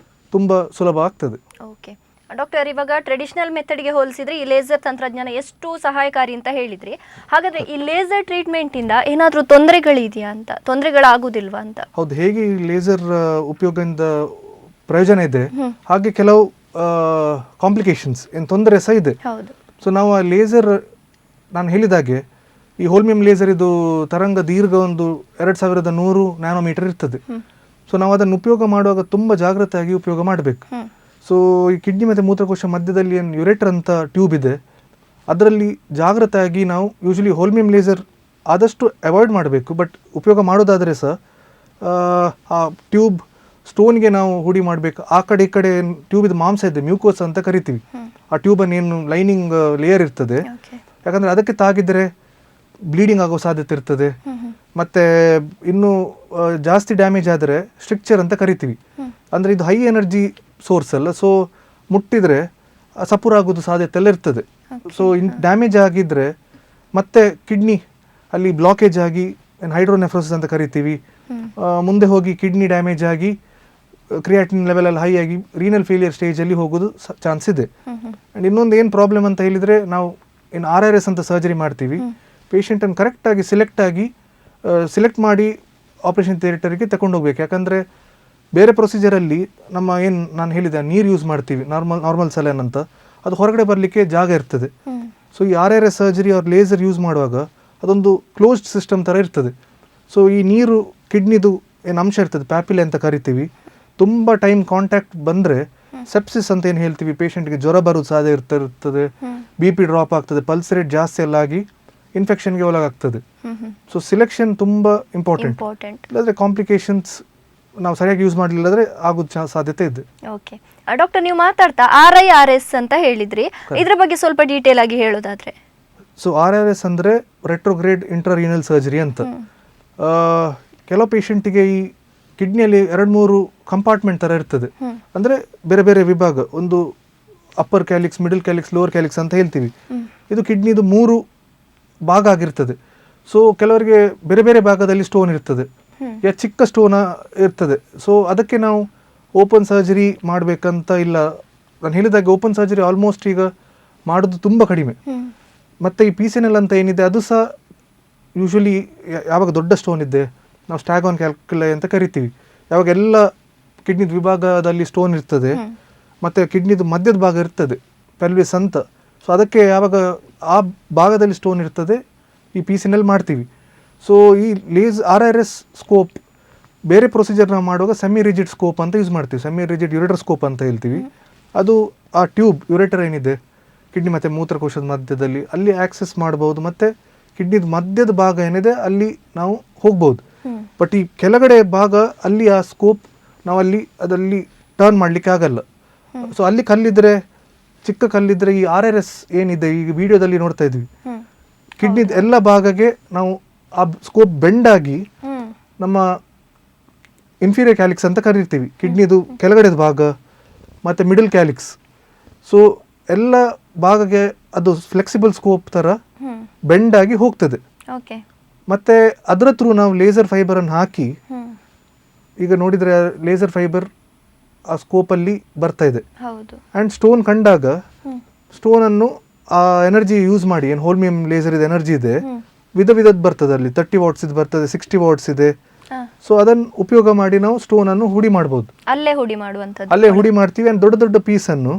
ತುಂಬ ಸುಲಭ ಆಗ್ತದೆ. ಓಕೆ ಡಾಕ್ಟರ್, ಇವಾಗ ಟ್ರೆಡಿಷನಲ್ ಮೆಥಡ್ಗೆ ಹೋಲಿಸಿದ್ರೆ ಈ ಲೇಸರ್ ತಂತ್ರಜ್ಞಾನ ಎಷ್ಟು ಸಹಾಯಕಾರಿ ಅಂತ ಹೇಳಿದ್ರಿ. ಹಾಗಾದರೆ ಈ ಲೇಸರ್ ಟ್ರೀಟ್ಮೆಂಟಿಂದ ಏನಾದರೂ ತೊಂದರೆಗಳಿದೆಯಾ ಅಂತ, ತೊಂದರೆಗಳಾಗುವುದಿಲ್ವಾ ಅಂತ? ಹೌದು, ಹೇಗೆ ಈ ಲೇಸರ್ ಉಪಯೋಗದಿಂದ ಪ್ರಯೋಜನ ಇದೆ, ಹಾಗೆ ಕೆಲವು ಕಾಂಪ್ಲಿಕೇಶನ್ಸ್ ಏನು ತೊಂದರೆ ಸಹ ಇದೆ. ಸೊ ನಾವು ಆ ಲೇಸರ್, ನಾನು ಹೇಳಿದಾಗೆ ಈ ಹೋಲ್ಮಿಯಂ ಲೇಸರ್ ಇದು ತರಂಗ ದೀರ್ಘ ಒಂದು 2100 ನ್ಯಾನೋಮೀಟರ್ ಇರ್ತದೆ. ಸೊ ನಾವು ಅದನ್ನು ಉಪಯೋಗ ಮಾಡುವಾಗ ತುಂಬ ಜಾಗ್ರತೆಯಾಗಿ ಉಪಯೋಗ ಮಾಡಬೇಕು. ಸೊ ಈ ಕಿಡ್ನಿ ಮತ್ತು ಮೂತ್ರಕೋಶ ಮಧ್ಯದಲ್ಲಿ ಏನು ಯುರೇಟರ್ ಅಂತ ಟ್ಯೂಬ್ ಇದೆ, ಅದರಲ್ಲಿ ಜಾಗ್ರತೆಯಾಗಿ ನಾವು ಯೂಶಲಿ ಹೋಲ್ಮಿಯಂ ಲೇಸರ್ ಆದಷ್ಟು ಅವಾಯ್ಡ್ ಮಾಡಬೇಕು. ಬಟ್ ಉಪಯೋಗ ಮಾಡೋದಾದರೆ ಸಹ ಆ ಟ್ಯೂಬ್ ಸ್ಟೋನ್ಗೆ ನಾವು ಹುಡಿ ಮಾಡಬೇಕು. ಆ ಕಡೆ ಈ ಕಡೆ ಟ್ಯೂಬಿದ ಮಾಂಸ ಇದೆ, ಮ್ಯೂಕೋಸ್ ಅಂತ ಕರಿತೀವಿ, ಆ ಟ್ಯೂಬನ್ನು ಏನು ಲೈನಿಂಗ್ ಲೇಯರ್ ಇರ್ತದೆ, ಯಾಕಂದರೆ ಅದಕ್ಕೆ ತಾಗಿದರೆ ಬ್ಲೀಡಿಂಗ್ ಆಗೋ ಸಾಧ್ಯತೆ ಇರ್ತದೆ. ಮತ್ತು ಇನ್ನು ಜಾಸ್ತಿ ಡ್ಯಾಮೇಜ್ ಆದರೆ ಸ್ಟ್ರಿಕ್ಚರ್ ಅಂತ ಕರಿತೀವಿ, ಅಂದರೆ ಇದು ಹೈ ಎನರ್ಜಿ ಸೋರ್ಸ್ ಅಲ್ಲ, ಸೊ ಮುಟ್ಟಿದರೆ ಸಪೂರ ಆಗೋದು ಸಾಧ್ಯತೆ ಎಲ್ಲ ಇರ್ತದೆ. ಸೊ ಡ್ಯಾಮೇಜ್ ಆಗಿದ್ದರೆ ಮತ್ತೆ ಕಿಡ್ನಿ ಅಲ್ಲಿ ಬ್ಲಾಕೇಜ್ ಆಗಿ ಏನು ಹೈಡ್ರೋನೆಫ್ರೋಸಿಸ್ ಅಂತ ಕರಿತೀವಿ, ಮುಂದೆ ಹೋಗಿ ಕಿಡ್ನಿ ಡ್ಯಾಮೇಜ್ ಆಗಿ ಕ್ರಿಯಾಟಿನ್ ಲೆವೆಲಲ್ಲಿ ಹೈ ಆಗಿ ರೀನಲ್ ಫೇಲಿಯರ್ ಸ್ಟೇಜಲ್ಲಿ ಹೋಗೋದು ಚಾನ್ಸ್ ಇದೆ. ಆ್ಯಂಡ್ ಇನ್ನೊಂದು ಏನು ಪ್ರಾಬ್ಲಮ್ ಅಂತ ಹೇಳಿದರೆ, ನಾವು ಏನು RRS ಅಂತ ಸರ್ಜರಿ ಮಾಡ್ತೀವಿ, ಪೇಷಂಟನ್ನು ಕರೆಕ್ಟಾಗಿ ಸೆಲೆಕ್ಟ್ ಮಾಡಿ ಆಪ್ರೇಷನ್ ಥಿಯೇಟರಿಗೆ ತಗೊಂಡು ಹೋಗ್ಬೇಕು. ಯಾಕಂದರೆ ಬೇರೆ ಪ್ರೊಸೀಜರಲ್ಲಿ ನಮ್ಮ ಏನು ನಾನು ಹೇಳಿದೆ ನೀರು ಯೂಸ್ ಮಾಡ್ತೀವಿ, ನಾರ್ಮಲ್ ಸಲೈನ್ ಅಂತ, ಅದು ಹೊರಗಡೆ ಬರಲಿಕ್ಕೆ ಜಾಗ ಇರ್ತದೆ. ಸೊ ಈ RRS ಸರ್ಜರಿ ಅವ್ರು ಲೇಸರ್ ಯೂಸ್ ಮಾಡುವಾಗ ಅದೊಂದು ಕ್ಲೋಸ್ಡ್ ಸಿಸ್ಟಮ್ ಥರ ಇರ್ತದೆ. ಸೊ ಈ ನೀರು ಕಿಡ್ನಿದು ಏನು ಅಂಶ ಇರ್ತದೆ, ಪ್ಯಾಪಿಲೆ ಅಂತ ಕರಿತೀವಿ, ತುಂಬ ಟೈಮ್ ಕಾಂಟ್ಯಾಕ್ಟ್ ಬಂದರೆ ಸೆಪ್ಸಿಸ್ ಅಂತ ಏನು ಹೇಳ್ತೀವಿ, ಪೇಷಂಟ್ಗೆ ಜ್ವರ ಬರೋದು ಸಾಧ್ಯ ಇರ್ತದೆ, BP ಡ್ರಾಪ್ ಆಗ್ತದೆ, ಪಲ್ಸ್ ರೇಟ್ ಜಾಸ್ತಿ ಎಲ್ಲ ಆಗಿ ಇನ್ಫೆಕ್ಷನ್ಗೆ ಒಳಗಾಗ್ತದೆ. ಸೊ ಸಿಲೆಕ್ಷನ್ ತುಂಬ ಇಂಪಾರ್ಟೆಂಟ್, ಇಲ್ಲಾಂದರೆ ಕಾಂಪ್ಲಿಕೇಶನ್ಸ್ ನಾವು ಸರಿಯಾಗಿ ಯೂಸ್ ಮಾಡಲಿಲ್ಲದ್ರೆ ಆಗೋದು ಸಾಧ್ಯತೆ ಇದೆ. ಓಕೆ ಡಾಕ್ಟರ್, ನೀವು ಮಾತಾಡ್ತಾ RIRS ಅಂತ ಹೇಳಿದ್ರಿ, ಇದ್ರ ಬಗ್ಗೆ ಸ್ವಲ್ಪ ಡೀಟೇಲ್ ಆಗಿ ಹೇಳೋದಾದ್ರೆ? ಸೊ RRS ಅಂದರೆ ರೆಟ್ರೋಗ್ರೇಡ್ ಇಂಟ್ರಾರೀನಲ್ ಸರ್ಜರಿ ಅಂತ. ಕೆಲವು ಪೇಷಂಟಿಗೆ ಈ ಕಿಡ್ನಿಯಲ್ಲಿ 2-3 ಕಂಪಾರ್ಟ್ಮೆಂಟ್ ಥರ ಇರ್ತದೆ, ಅಂದರೆ ಬೇರೆ ಬೇರೆ ವಿಭಾಗ, ಒಂದು upper calyx, middle calyx, lower calyx ಅಂತ ಹೇಳ್ತೀವಿ. ಇದು ಕಿಡ್ನಿದು 3 ಭಾಗ ಆಗಿರ್ತದೆ. ಸೊ ಕೆಲವರಿಗೆ ಬೇರೆ ಬೇರೆ ಭಾಗದಲ್ಲಿ ಸ್ಟೋನ್ ಇರ್ತದೆ, ಚಿಕ್ಕ ಸ್ಟೋನ್ ಇರ್ತದೆ. ಸೊ ಅದಕ್ಕೆ ನಾವು ಓಪನ್ ಸರ್ಜರಿ ಮಾಡಬೇಕಂತ ಇಲ್ಲ. ನಾನು ಹೇಳಿದಾಗೆ ಓಪನ್ ಸರ್ಜರಿ ಆಲ್ಮೋಸ್ಟ್ ಈಗ ಮಾಡೋದು ತುಂಬ ಕಡಿಮೆ. ಮತ್ತು ಈ PCNL ಅಂತ ಏನಿದೆ ಅದು ಸಹ ಯೂಶ್ವಲಿ ಯಾವಾಗ ದೊಡ್ಡ ಸ್ಟೋನ್ ಇದೆ, ನಾವು ಸ್ಟ್ಯಾಗಾನ್ ಕ್ಯಾಲ್ಕುಲೈ ಅಂತ ಕರಿತೀವಿ, ಯಾವಾಗ ಎಲ್ಲ ಕಿಡ್ನಿದ ವಿಭಾಗದಲ್ಲಿ ಸ್ಟೋನ್ ಇರ್ತದೆ, ಮತ್ತು ಕಿಡ್ನಿದು ಮಧ್ಯದ ಭಾಗ ಇರ್ತದೆ ಪೆಲ್ವಿಸ್ ಅಂತ. ಸೊ ಅದಕ್ಕೆ ಯಾವಾಗ ಆ ಭಾಗದಲ್ಲಿ ಸ್ಟೋನ್ ಇರ್ತದೆ ಈ PCNL ಮಾಡ್ತೀವಿ. ಸೊ ಈ RIRS ಸ್ಕೋಪ್ ಬೇರೆ ಪ್ರೊಸೀಜರ್ ನಾವು ಮಾಡುವಾಗ ಸೆಮಿ ರಿಜಿಡ್ ಸ್ಕೋಪ್ ಅಂತ ಯೂಸ್ ಮಾಡ್ತೀವಿ. ಸೆಮಿ ರಿಜಿಡ್ ಯುರೇಟರ್ ಸ್ಕೋಪ್ ಅಂತ ಹೇಳ್ತೀವಿ. ಅದು ಆ ಟ್ಯೂಬ್ ಯುರೇಟರ್ ಏನಿದೆ ಕಿಡ್ನಿ ಮತ್ತು ಮೂತ್ರಕೋಶದ ಮಧ್ಯದಲ್ಲಿ ಅಲ್ಲಿ ಆಕ್ಸೆಸ್ ಮಾಡ್ಬೋದು, ಮತ್ತು ಕಿಡ್ನಿದ ಮಧ್ಯದ ಭಾಗ ಏನಿದೆ ಅಲ್ಲಿ ನಾವು ಹೋಗ್ಬೋದು. ಬಟ್ ಈ ಕೆಳಗಡೆ ಭಾಗ ಅಲ್ಲಿ ಆ ಸ್ಕೋಪ್ ನಾವು ಅದಲ್ಲಿ ಟರ್ನ್ ಮಾಡಲಿಕ್ಕೆ ಆಗಲ್ಲ. ಸೊ ಅಲ್ಲಿ ಕಲ್ಲಿದ್ರೆ, ಚಿಕ್ಕ ಕಲ್ಲಿದ್ರೆ ಈ RIRS ಏನಿದೆ ಈಗ ವಿಡಿಯೋದಲ್ಲಿ ನೋಡ್ತಾ ಇದ್ವಿ, ಕಿಡ್ನಿದ ಎಲ್ಲ ಭಾಗಕ್ಕೆ ನಾವು ಆ ಸ್ಕೋಪ್ ಬೆಂಡಾಗಿ ನಮ್ಮ ಇನ್ಫೀರಿಯರ್ ಕ್ಯಾಲಿಕ್ಸ್ ಅಂತ ಕರಿತೀವಿ, ಕಿಡ್ನಿದು ಕೆಳಗಡೆದ ಭಾಗ ಮತ್ತು ಮಿಡಲ್ ಕ್ಯಾಲಿಕ್ಸ್. ಸೊ ಎಲ್ಲ ಭಾಗಕ್ಕೆ ಅದು ಫ್ಲೆಕ್ಸಿಬಲ್ ಸ್ಕೋಪ್ ಥರ ಬೆಂಡಾಗಿ ಹೋಗ್ತದೆ. ಮತ್ತು ಅದರ ಥ್ರೂ ನಾವು ಲೇಸರ್ ಫೈಬರನ್ನು ಹಾಕಿ, ಈಗ ನೋಡಿದರೆ ಲೇಸರ್ ಫೈಬರ್ ಆ ಸ್ಕೋಪಲ್ಲಿ ಬರ್ತಾ ಇದೆ. ಆ್ಯಂಡ್ ಸ್ಟೋನ್ ಕಂಡಾಗ ಸ್ಟೋನನ್ನು ಆ ಎನರ್ಜಿ ಯೂಸ್ ಮಾಡಿ, ಏನು ಹೋಲ್ಮಿಯಂ ಲೇಸರ್ ಇದು ಎನರ್ಜಿ ಇದೆ, ವಿಧದ ಬರ್ತದೆ. ಅಲ್ಲಿ 30 ವಾಟ್ಸ್ ಇದು ಬರ್ತದೆ, 60 ವಾಟ್ಸ್ ಇದೆ. ಸೊ ಅದನ್ನು ಉಪಯೋಗ ಮಾಡಿ ನಾವು ಸ್ಟೋನನ್ನು ಹುಡಿ ಮಾಡ್ಬೋದು. ಅಲ್ಲೇ ಹುಡಿ ಮಾಡ್ತೀವಿ. ಆ್ಯಂಡ್ ದೊಡ್ಡ ದೊಡ್ಡ ಪೀಸನ್ನು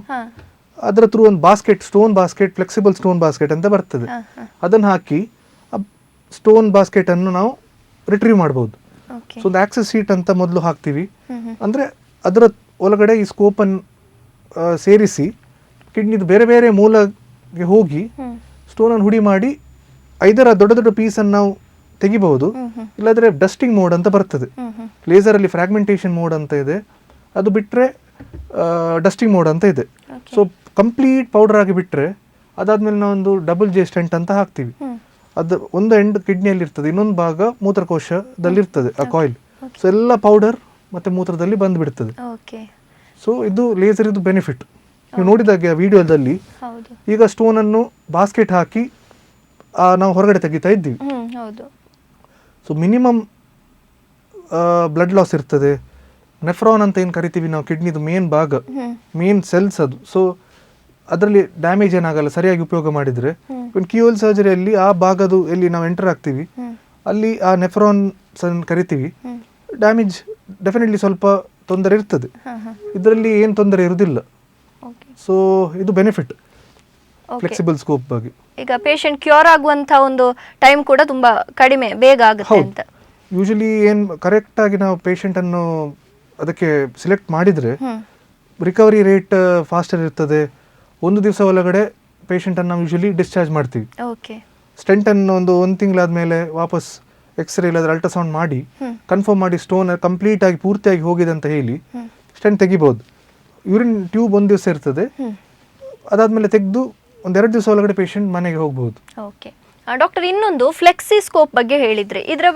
ಅದರ ಥ್ರೂ ಒಂದು basket, stone basket, flexible stone basket ಅಂತ ಬರ್ತದೆ, ಅದನ್ನು ಹಾಕಿ ಸ್ಟೋನ್ ಬಾಸ್ಕೆಟನ್ನು ನಾವು ರಿಟ್ರೀವ್ ಮಾಡ್ಬೋದು. ಸೊ ಒಂದು ಆಕ್ಸೆಸ್ ಶೀಟ್ ಅಂತ ಮೊದಲು ಹಾಕ್ತೀವಿ, ಅಂದರೆ ಅದರ ಒಳಗಡೆ ಈ ಸ್ಕೋಪನ್ನು ಸೇರಿಸಿ ಕಿಡ್ನಿದು ಬೇರೆ ಬೇರೆ ಮೂಲಗೆ ಹೋಗಿ ಸ್ಟೋನನ್ನು ಹುಡಿ ಮಾಡಿ ಐದರ ದೊಡ್ಡ ದೊಡ್ಡ ಪೀಸನ್ನು ನಾವು ತೆಗಿಬಹುದು. ಇಲ್ಲಾಂದರೆ ಡಸ್ಟಿಂಗ್ ಮೋಡ್ ಅಂತ ಬರ್ತದೆ, ಲೇಸರಲ್ಲಿ ಫ್ರಾಗ್ಮೆಂಟೇಷನ್ ಮೋಡ್ ಅಂತ ಇದೆ, ಅದು ಬಿಟ್ಟರೆ ಡಸ್ಟಿಂಗ್ ಮೋಡ್ ಅಂತ ಇದೆ. ಸೊ ಕಂಪ್ಲೀಟ್ ಪೌಡರ್ ಆಗಿ ಬಿಟ್ಟರೆ ಅದಾದಮೇಲೆ ನಾವೊಂದು ಡಬಲ್ J ಸ್ಟೆಂಟ್ ಅಂತ ಹಾಕ್ತೀವಿ. ಅದು ಒಂದು ಎಂಡ್ ಕಿಡ್ನಿಯಲ್ಲಿ ಇರ್ತದೆ, ಇನ್ನೊಂದು ಭಾಗ ಮೂತ್ರಕೋಶದಲ್ಲಿರ್ತದೆ ಆ ಕಾಯಿಲ್. ಸೊ ಎಲ್ಲ ಪೌಡರ್ ಮತ್ತು ಮೂತ್ರದಲ್ಲಿ ಬಂದುಬಿಡ್ತದೆ. ಸೊ ಇದು ಲೇಸರ್ ಇದು ಬೆನಿಫಿಟ್. ನೀವು ನೋಡಿದಾಗೆ ಆ ವಿಡಿಯೋದಲ್ಲಿ ಈಗ ಸ್ಟೋನನ್ನು ಬಾಸ್ಕೆಟ್ ಹಾಕಿ ನಾವು ಹೊರಗಡೆ ತೆಗಿತಾ ಇದ್ದೀವಿ. ಸೊ ಮಿನಿಮಮ್ ಬ್ಲಡ್ ಲಾಸ್ ಇರ್ತದೆ. ನೆಫ್ರಾನ್ ಅಂತ ಏನು ಕರಿತೀವಿ ನಾವು, ಕಿಡ್ನಿದು ಮೇನ್ ಭಾಗ, ಮೇನ್ ಸೆಲ್ಸ್ ಅದು. ಸೊ ಅದರಲ್ಲಿ ಡ್ಯಾಮೇಜ್ ಏನಾಗಲ್ಲ ಸರಿಯಾಗಿ ಉಪಯೋಗ ಮಾಡಿದರೆ. ಕೀಹೋಲ್ ಸರ್ಜರಿಯಲ್ಲಿ ಆ ಭಾಗದು ಎಲ್ಲಿ ನಾವು ಎಂಟರ್ ಆಗ್ತೀವಿ ಅಲ್ಲಿ ಆ ನೆಫ್ರಾನ್ಸ್ ಕರಿತೀವಿ, ಡ್ಯಾಮೇಜ್ ಡೆಫಿನೆಟ್ಲಿ ಸ್ವಲ್ಪ ತೊಂದರೆ ಇರ್ತದೆ. ಇದರಲ್ಲಿ ಏನು ತೊಂದರೆ ಇರುವುದಿಲ್ಲ. ಸೊ ಇದು ಬೆನಿಫಿಟ್ ಫ್ಲೆಕ್ಸಿಬಲ್ ಸ್ಕೋಪ್ ಬಗ್ಗೆ. ಈಗ ಪೇಷಂಟ್ ಕ್ಯೂರ್ ಆಗುವಂತ ಒಂದು ಟೈಮ್ ಕೂಡ ತುಂಬಾ ಕಡಿಮೆ, ಬೇಗ ಆಗುತ್ತೆ ಅಂತ. ಯೂಶಲಿ ಏನು ಕರೆಕ್ಟಾಗಿ ನಾವು ಪೇಷಂಟನ್ನು ಅದಕ್ಕೆ ಸಿಲೆಕ್ಟ್ ಮಾಡಿದರೆ ರಿಕವರಿ ರೇಟ್ ಫಾಸ್ಟರ್ ಇರ್ತದೆ. ಒಂದು ದಿವಸ ಒಳಗಡೆ ಪೇಷಂಟನ್ನು ನಾವು ಯೂಶಲಿ ಡಿಸ್ಚಾರ್ಜ್ ಮಾಡ್ತೀವಿ. ಸ್ಟೆಂಟನ್ನು ಒಂದು ತಿಂಗಳಾದಮೇಲೆ ವಾಪಸ್ ಎಕ್ಸ್ರೇ ಇಲ್ಲಾಂದ್ರೆ ಅಲ್ಟ್ರಾಸೌಂಡ್ ಮಾಡಿ ಕನ್ಫರ್ಮ್ ಮಾಡಿ ಸ್ಟೋನ್ ಕಂಪ್ಲೀಟ್ ಆಗಿ ಪೂರ್ತಿಯಾಗಿ ಹೋಗಿದೆ ಅಂತ ಹೇಳಿ ಸ್ಟೆಂಟ್ ತೆಗಿಬೋದು. ಯೂರಿನ್ ಟ್ಯೂಬ್ ಒಂದು ದಿವಸ ಇರ್ತದೆ, ಅದಾದಮೇಲೆ ತೆಗೆದು ಒಂದೆರಡು ದಿವಸ ಒಳಗಡೆ ಪೇಷಂಟ್ ಮನೆಗೆ ಹೋಗ್ಬೋದು. ಓಕೆ ಡಾಕ್ಟರ್, ಇನ್ನೊಂದು ಫ್ಲೆಕ್ಸಿ ಸ್ಕೋಪ್ ಬಗ್ಗೆ ಹೇಳಿದ್ರೆ ಇದ್ರ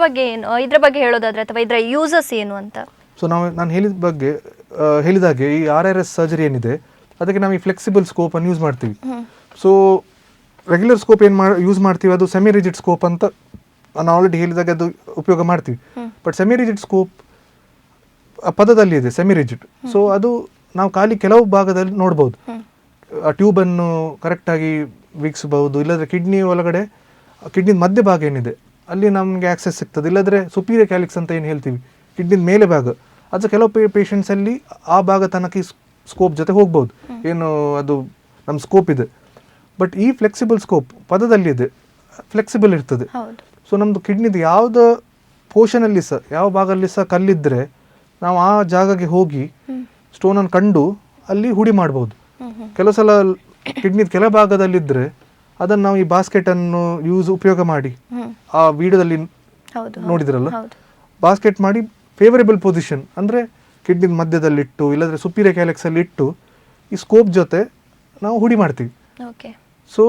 ಬಗ್ಗೆ ಹೇಳೋದಾದ್ರೆ ಅಥವಾ ಇದರ ಯೂಸಸ್ ಏನು ಅಂತ? ಸೊ ನಾನು ಹೇಳಿದಾಗೆ ಈ RIRS ಸರ್ಜರಿ ಏನಿದೆ ಅದಕ್ಕೆ ನಾವು ಈ ಫ್ಲೆಕ್ಸಿಬಲ್ ಸ್ಕೋಪನ್ನು ಯೂಸ್ ಮಾಡ್ತೀವಿ. ಸೊ ರೆಗ್ಯುಲರ್ ಸ್ಕೋಪ್ ಏನು ಯೂಸ್ ಮಾಡ್ತೀವಿ ಅದು ಸೆಮಿ ರಿಜಿಡ್ ಸ್ಕೋಪ್ ಅಂತ ನಾನು ಆಲ್ರೆಡಿ ಹೇಳಿದಾಗ ಅದು ಉಪಯೋಗ ಮಾಡ್ತೀವಿ. ಬಟ್ ಸೆಮಿ ರಿಜಿಡ್ ಸ್ಕೋಪ್ ಪದದಲ್ಲಿ ಇದೆ ಸೆಮಿ ರಿಜಿಡ್. ಸೊ ಅದು ನಾವು ಖಾಲಿ ಕೆಲವು ಭಾಗದಲ್ಲಿ ನೋಡ್ಬೋದು, ಆ ಟ್ಯೂಬನ್ನು ಕರೆಕ್ಟಾಗಿ ವೀಕ್ಷಿಸಬಹುದು. ಇಲ್ಲಾಂದರೆ ಕಿಡ್ನಿ ಒಳಗಡೆ ಕಿಡ್ನಿ ಮಧ್ಯ ಭಾಗ ಏನಿದೆ ಅಲ್ಲಿ ನಮಗೆ ಆಕ್ಸೆಸ್ ಸಿಗ್ತದೆ. ಇಲ್ಲಾಂದರೆ ಸುಪೀರಿಯರ್ ಕ್ಯಾಲಿಕ್ಸ್ ಅಂತ ಏನು ಹೇಳ್ತೀವಿ, ಕಿಡ್ನಿದ ಮೇಲೆ ಭಾಗ, ಅದು ಕೆಲವು ಪೇಷಂಟ್ಸಲ್ಲಿ ಆ ಭಾಗ ತನಕ ಸ್ಕೋಪ್ ಜೊತೆ ಹೋಗ್ಬೋದು, ಏನು ಅದು ನಮ್ಮ ಸ್ಕೋಪ್ ಇದೆ. ಬಟ್ ಈ ಫ್ಲೆಕ್ಸಿಬಲ್ ಸ್ಕೋಪ್ ಪದದಲ್ಲಿ ಇದೆ, ಫ್ಲೆಕ್ಸಿಬಲ್ ಇರ್ತದೆ. ಸೊ ನಮ್ಮದು ಕಿಡ್ನಿದು ಯಾವುದೋ ಪೋರ್ಷನಲ್ಲಿ ಸಹ ಯಾವ ಭಾಗದಲ್ಲಿ ಸಹ ಕಲ್ಲಿದ್ದರೆ ನಾವು ಆ ಜಾಗಕ್ಕೆ ಹೋಗಿ ಸ್ಟೋನನ್ನು ಕಂಡು ಅಲ್ಲಿ ಹುಡಿ ಮಾಡ್ಬೋದು. ಕೆಲವು ಸಲ ಕಿಡ್ನಿದ ಕೆಲ ಭಾಗದಲ್ಲಿದ್ದರೆ ಅದನ್ನು ನಾವು ಈ ಬಾಸ್ಕೆಟನ್ನು ಉಪಯೋಗ ಮಾಡಿ ಆ ವಿಡಿಯೋದಲ್ಲಿ ನೋಡಿದ್ರಲ್ಲ, ಬಾಸ್ಕೆಟ್ ಮಾಡಿ ಫೇವರೇಬಲ್ ಪೊಸಿಷನ್ ಅಂದರೆ ಕಿಡ್ನಿದ ಮಧ್ಯದಲ್ಲಿಟ್ಟು ಇಲ್ಲಾಂದರೆ ಸುಪೀರಿಯರ್ ಕ್ಯಾಲಿಕ್ಸಲ್ಲಿ ಇಟ್ಟು ಈ ಸ್ಕೋಪ್ ಜೊತೆ ನಾವು ಹುಡಿ ಮಾಡ್ತೀವಿ. ಸೊ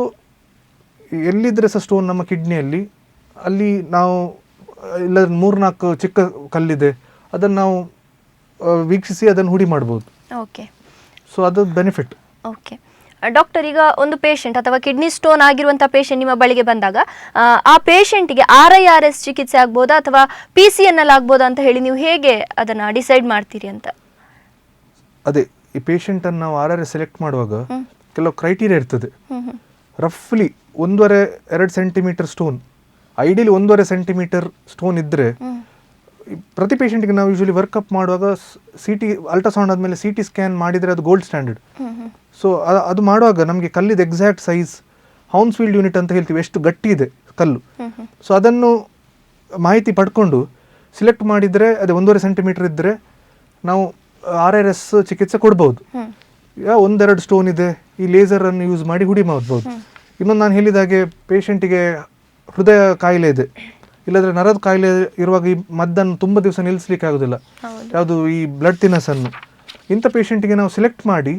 ಎಲ್ಲಿದ್ದರೆ ಸಹ ಸ್ಟೋನ್ ನಮ್ಮ ಕಿಡ್ನಿಯಲ್ಲಿ ಅಲ್ಲಿ ನಾವು ಇಲ್ಲಾಂದ್ರೆ 3-4 ಚಿಕ್ಕ ಕಲ್ಲಿದೆ ಅದನ್ನು ನಾವು ವೀಕ್ಷಿಸಿ ಅದನ್ನು ಹುಡಿ ಮಾಡ್ಬೋದು. ಸೊ ಅದು ಬೆನಿಫಿಟ್. ಓಕೆ ಡಾಕ್ಟರ್, ಈಗ ಒಂದು ಪೇಷಂಟ್ ಅಥವಾ ಕಿಡ್ನಿ ಸ್ಟೋನ್ ಆಗಿರುವಂಥ ಪೇಷಂಟ್ ನಿಮ್ಮ ಬಳಿಗೆ ಬಂದಾಗ ಆ ಪೇಷಂಟಿಗೆ RIRS ಚಿಕಿತ್ಸೆ ಆಗ್ಬೋದಾ ಅಥವಾ PCNL ಆಗ್ಬೋದಾ ಅಂತ ಹೇಳಿ ನೀವು ಹೇಗೆ ಅದನ್ನು ಡಿಸೈಡ್ ಮಾಡ್ತೀರಿ ಅಂತ? ಅದೇ ಈ ಪೇಷಂಟನ್ನು ನಾವು RIRS ಸೆಲೆಕ್ಟ್ ಮಾಡುವಾಗ ಕೆಲವು ಕ್ರೈಟೀರಿಯಾ ಇರ್ತದೆ. ರಫ್ಲಿ 1.5-2 centimetre stone, ideally 1.5 centimetre stone ಇದ್ದರೆ ಪ್ರತಿ ಪೇಷಂಟ್ಗೆ ನಾವು ಯೂಶಲಿ ವರ್ಕಪ್ ಮಾಡುವಾಗ CT ಅಲ್ಟ್ರಾಸೌಂಡ್ ಆದಮೇಲೆ CT ಸ್ಕ್ಯಾನ್ ಮಾಡಿದರೆ ಅದು ಗೋಲ್ಡ್ ಸ್ಟ್ಯಾಂಡರ್ಡ್. ಸೊ ಅದು ಮಾಡುವಾಗ ನಮಗೆ ಕಲ್ಲಿದ್ದು ಎಕ್ಸಾಕ್ಟ್ ಸೈಜ್ ಹೌನ್ಸ್ಫೀಲ್ಡ್ ಯೂನಿಟ್ ಅಂತ ಹೇಳ್ತೀವಿ, ಎಷ್ಟು ಗಟ್ಟಿ ಇದೆ ಕಲ್ಲು. ಸೊ ಅದನ್ನು ಮಾಹಿತಿ ಪಡ್ಕೊಂಡು ಸಿಲೆಕ್ಟ್ ಮಾಡಿದರೆ ಅದೇ 1.5 ಸೆಂಟಿಮೀಟರ್ ಇದ್ದರೆ ನಾವು RRS ಚಿಕಿತ್ಸೆ ಕೊಡ್ಬೋದು. ಒಂದೆರಡು ಸ್ಟೋನ್ ಇದೆ, ಈ ಲೇಸರನ್ನು ಯೂಸ್ ಮಾಡಿ ಹುಡಿ ಮಾಡ್ಬೋದು. ಇನ್ನೊಂದು ನಾನು ಹೇಳಿದಾಗೆ ಪೇಷಂಟಿಗೆ ಹೃದಯ ಕಾಯಿಲೆ ಇದೆ, ಇಲ್ಲದ್ರೆ ನರದ ಕಾಯಿಲೆ ಇರುವಾಗ ಈ ಮದ್ದನ್ನು ತುಂಬ ದಿವಸ ನಿಲ್ಲಿಸ್ಲಿಕ್ಕೆ ಆಗೋದಿಲ್ಲ, ಯಾವುದು ಈ ಬ್ಲಡ್ ಥಿನ್ನರ್ಸನ್ನು. ಇಂಥ ಪೇಷಂಟಿಗೆ ನಾವು ಸಿಲೆಕ್ಟ್ ಮಾಡಿ